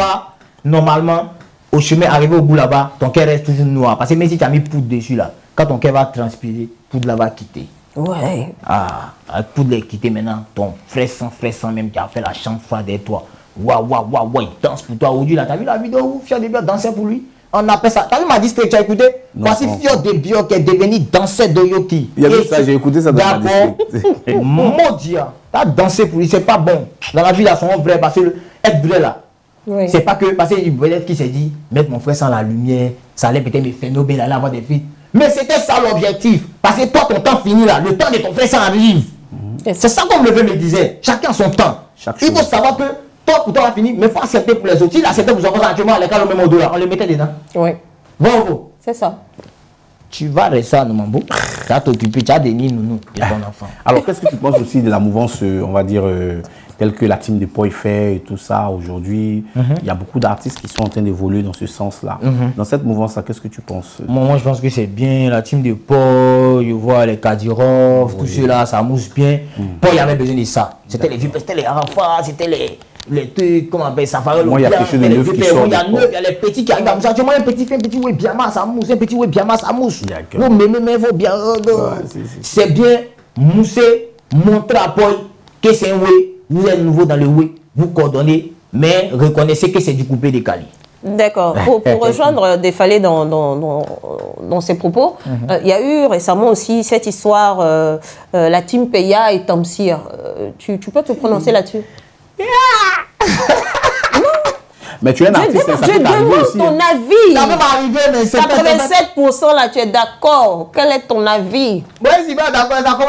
Normalement, au chemin, arrivé au bout là-bas, ton cœur reste toujours noir. Parce que même si tu as mis poudre dessus là, quand ton cœur va transpirer, poudre là va quitter. Ouais. Ah, la poudre est quittée maintenant. Ton frère sans même qui a fait la chambre froide derrière toi. Waouh, il danse pour toi aujourd'hui là. T'as vu la vidéo où Fio de Bio dansait pour lui? On appelle ça. T'as vu ma district, tu as écouté? Parce que Fio de Bio qui est devenu danseur de Yoki. Il y a vu ça, j'ai écouté ça dans ma district. Maudit, t'as dansé pour lui, c'est pas bon. Dans la vie là, son vrai, parce que être vrai là. Oui. C'est pas que, parce qu'il peut être qui s'est dit, mettre mon frère sans la lumière, ça allait peut-être me faire Nobel, aller avoir des filles. Mais c'était ça l'objectif. Parce que toi, ton temps fini là, le temps de ton frère, ça arrive. C'est ça comme le vieux me disait. Chacun son temps. Il faut savoir que toi, pour toi, va finir, mais il faut accepter pour les autres. Si accepter pour enfants, actuellement, les cas, le même au dos là, on les mettait dedans. Oui. Bon, c'est ça. Tu vas rester à Noumambo, tu vas t'occuper, tu as des nids nounous de ton enfant. Alors, qu'est-ce que tu penses aussi de la mouvance, on va dire, telle que la team de Poi fait et tout ça aujourd'hui? Il y a beaucoup d'artistes qui sont en train d'évoluer dans ce sens-là. Dans cette mouvance-là, qu'est-ce que tu penses? Moi, je pense que c'est bien. La team de Poi, je vois les Kadirov, tout cela, ça mousse bien. Poi avait besoin de ça. C'était les vieux, c'était les Arafat, c'était les trucs, comment on appelle ça? Moi, il y a quelque chose de neuf qui sort. Il y a neuf, il y a les petits qui arrivent à mousser. Moi, un petit oui, bien mal, ça mousse. Un petit oui, bien mal, ça mousse. Non, mais faut bien. C'est bien mousser, montrer à Poi que c'est un oui. Vous êtes nouveau dans le oui, vous coordonnez, mais reconnaissez que c'est du coupé décalé. D'accord. Pour rejoindre Defalé dans ses propos, il y a eu récemment aussi cette histoire, la team Peya et Tamsir. Tu peux te prononcer là-dessus? Mais tu es un artiste, ça peut t'arriver aussi. Ton avis. Ça peut m'arriver, mais c'est 87% là, tu es d'accord. Quel est ton avis? Moi, je suis pas d'accord, d'accord.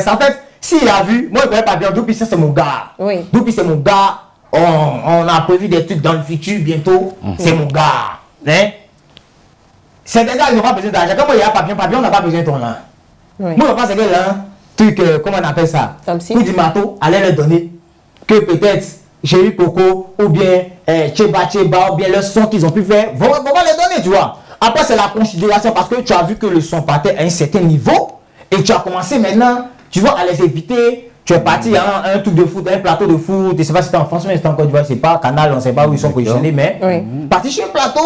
En fait, s'il a vu, moi je ne connais pas bien, Doupi c'est mon gars. Oui. Doupi c'est mon gars. On a prévu des trucs dans le futur bientôt. C'est mon gars. Hein? C'est des gars qui n'ont pas besoin d'argent. Comme il y a papier, on n'a pas besoin de ton là. Oui. Moi je pense que là, truc, comment on appelle ça? Coup du marteau, allez leur donner. Que peut-être Chéri Coco ou bien Cheba, ou bien le son qu'ils ont pu faire, on va les donner, tu vois. Après c'est la considération parce que tu as vu que le son partait à un certain niveau et tu as commencé maintenant. Tu vois, à les éviter, tu es parti à un truc de foot, un plateau de foot, je ne sais pas si c'est en France, mais c'est en Côte d'Ivoire, c'est pas Canal, on ne sait pas où ils sont positionnés, mais parti sur un plateau,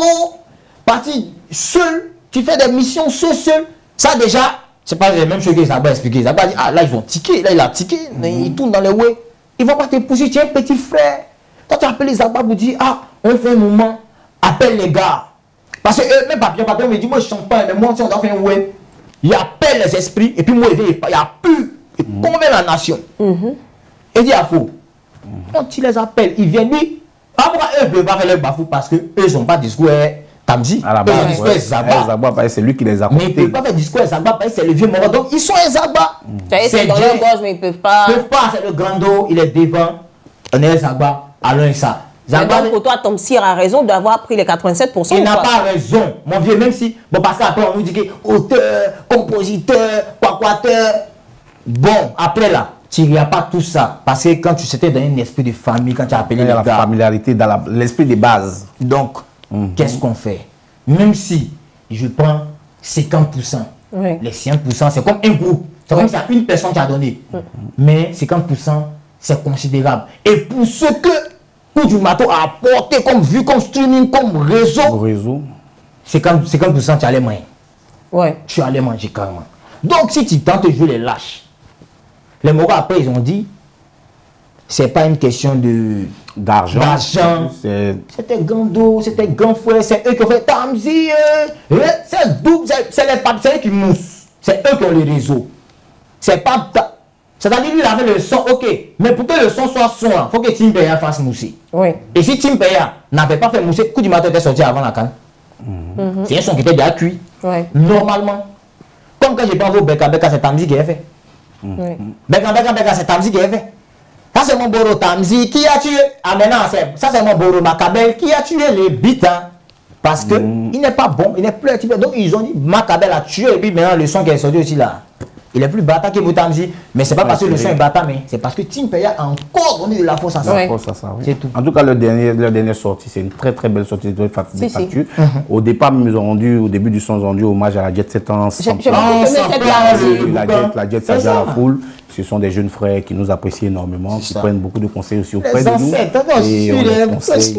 parti seul, tu fais des missions seul. Ça déjà, c'est pas la même chose que Zagba expliqué. Zagba dit, ah là ils vont tiquer, là il a tiqué, il tourne dans les way. Ils vont pas te pousser, tu es un petit frère. Toi tu appelles les Zagba pour dire, ah, on fait un moment, appelle les gars. Parce que eux, même papier, me dit, moi je chante pas, mais moi si on doit faire un way, il appelle les esprits, et puis moi il y a plus. Combien la nation? Et dit à faux. Quand il les appelle, ils viennent lui. Après, eux ne peuvent pas faire le bafou parce qu'eux ne sont pas discours Tamzi. À la base, c'est lui qui les a mais ils ne peuvent pas faire discours Zagba parce que c'est le vieux mort. Donc ils sont les Zagba. C'est dans leur gorge, mais ils ne peuvent pas. Ils ne peuvent pas, c'est le grand dos, il est devant. On est Zagba, allons ça. Zagba, donc pour toi, Tamsir a raison d'avoir pris les 87%. Il n'a pas raison, mon vieux, même si. Bon, parce qu'après on nous dit que auteur, compositeur, quaquateur. Bon, après là, tu n'y a pas tout ça. Parce que quand tu étais dans un esprit de famille, quand tu as appelé les gars. La familiarité, dans l'esprit de base. Donc, qu'est-ce qu'on fait? Même si je prends 50%, les 50%, c'est comme un groupe. C'est comme si c'est une personne qui a donné. Mais 50%, c'est considérable. Et pour ce que Coup du matin à apporter comme vue, comme streaming, comme réseau. 50% tu allais manger. Ouais. Tu allais manger carrément. Donc si tu tentes de jouer les lâches, les Marocains après ils ont dit, c'est pas une question d'argent. C'était Gando, c'était Ganfouet, c'est eux qui ont fait Tamzi. C'est double, c'est eux qui moussent. C'est eux qui ont le réseau. C'est pas. C'est-à-dire, lui, il avait le son, ok. Mais pour que le son soit son, il faut que Tim Peya fasse mousser. Oui. Et si Tim Peya n'avait pas fait mousser, coup du matin était sorti avant la canne. C'est un son qui était déjà cuit. Ouais. Normalement. Comme quand j'ai pas vu Beka, c'est Tamzi qui a fait. Beka, c'est Tamzi qui a fait. Ça, c'est mon Boro Tamzi qui a tué. Ah, maintenant, ça, c'est mon Boro Macabel qui a tué les bitins. Parce que il n'est pas bon, il n'est plus actif. Donc, ils ont dit Macabel a tué. Et puis maintenant, le son qui est sorti aussi là. Il est plus bâtard que Boutamzi, mais c'est pas parce que le son est bâtard, mais c'est parce que Tim Peya a encore donné de la force à ça. Ouais. C'est tout. En tout cas, leur dernière sortie, c'est une très très belle sortie de Facture. Au départ, ils ont rendu, au début du son, ils ont rendu hommage à la Jet 7 ans. La Jet, ça vient à la foule. Ce sont des jeunes frères qui nous apprécient énormément, qui prennent beaucoup de conseils aussi auprès de nous.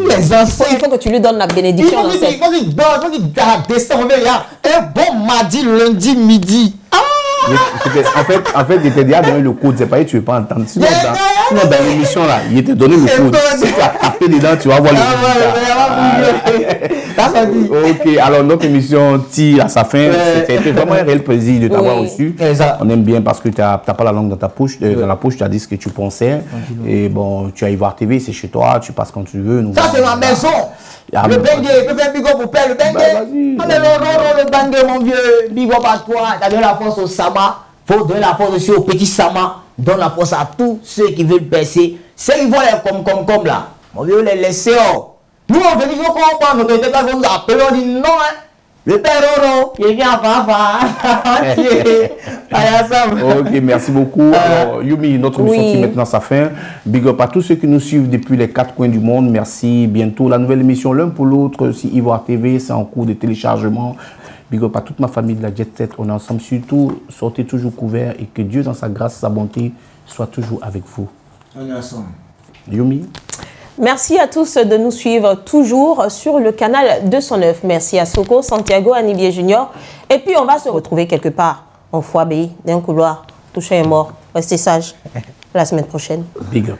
Les ancêtres, il faut que tu lui donnes la bénédiction. Il faut qu'il descende, il y a un bon mardi, lundi, midi. En fait, il était déjà donné le code, c'est pas que tu ne veux pas entendre. Sinon, dans l'émission là, il était donné le code. Si tu as tapé dedans, tu vas voir le résultat. Ok, alors notre émission tire à sa fin. C'était vraiment un réel plaisir de t'avoir reçu. On aime bien parce que tu n'as pas la langue dans ta poche, dans la poche, tu as dit ce que tu pensais. Et bon, tu as Ivoire TV, c'est chez toi, tu passes quand tu veux. Ça, c'est ma maison. Le bengue, il peut faire big up pour père, le bengue. Le bengue, mon vieux, big up à toi. Tu as donné la force au Sama. Il faut donner la force aussi au petit Sama. Donne la force à tous ceux qui veulent percer. Ceux qui vont les comme là. Mon vieux, les laisser. Nous, on veut dire qu'on prend notre tête, on nous appelle, on dit non, hein. Le père Roro, il vient à Ok, merci beaucoup. Alors, Yumi, notre émission qui maintenant sa fin. Big up à tous ceux qui nous suivent depuis les 4 coins du monde. Merci. Bientôt, la nouvelle émission l'un pour l'autre. Si Ivoire TV, c'est en cours de téléchargement. Big up à toute ma famille de la Jet Set. On est ensemble. Surtout, sortez toujours couverts et que Dieu, dans sa grâce, sa bonté, soit toujours avec vous. On est ensemble. Yumi. Merci à tous de nous suivre toujours sur le canal 209. Merci à Soko, Santiago, Anibier Junior. Et puis, on va se retrouver quelque part en foyer, dans un couloir, touché un mort. Restez sages. La semaine prochaine. Big up.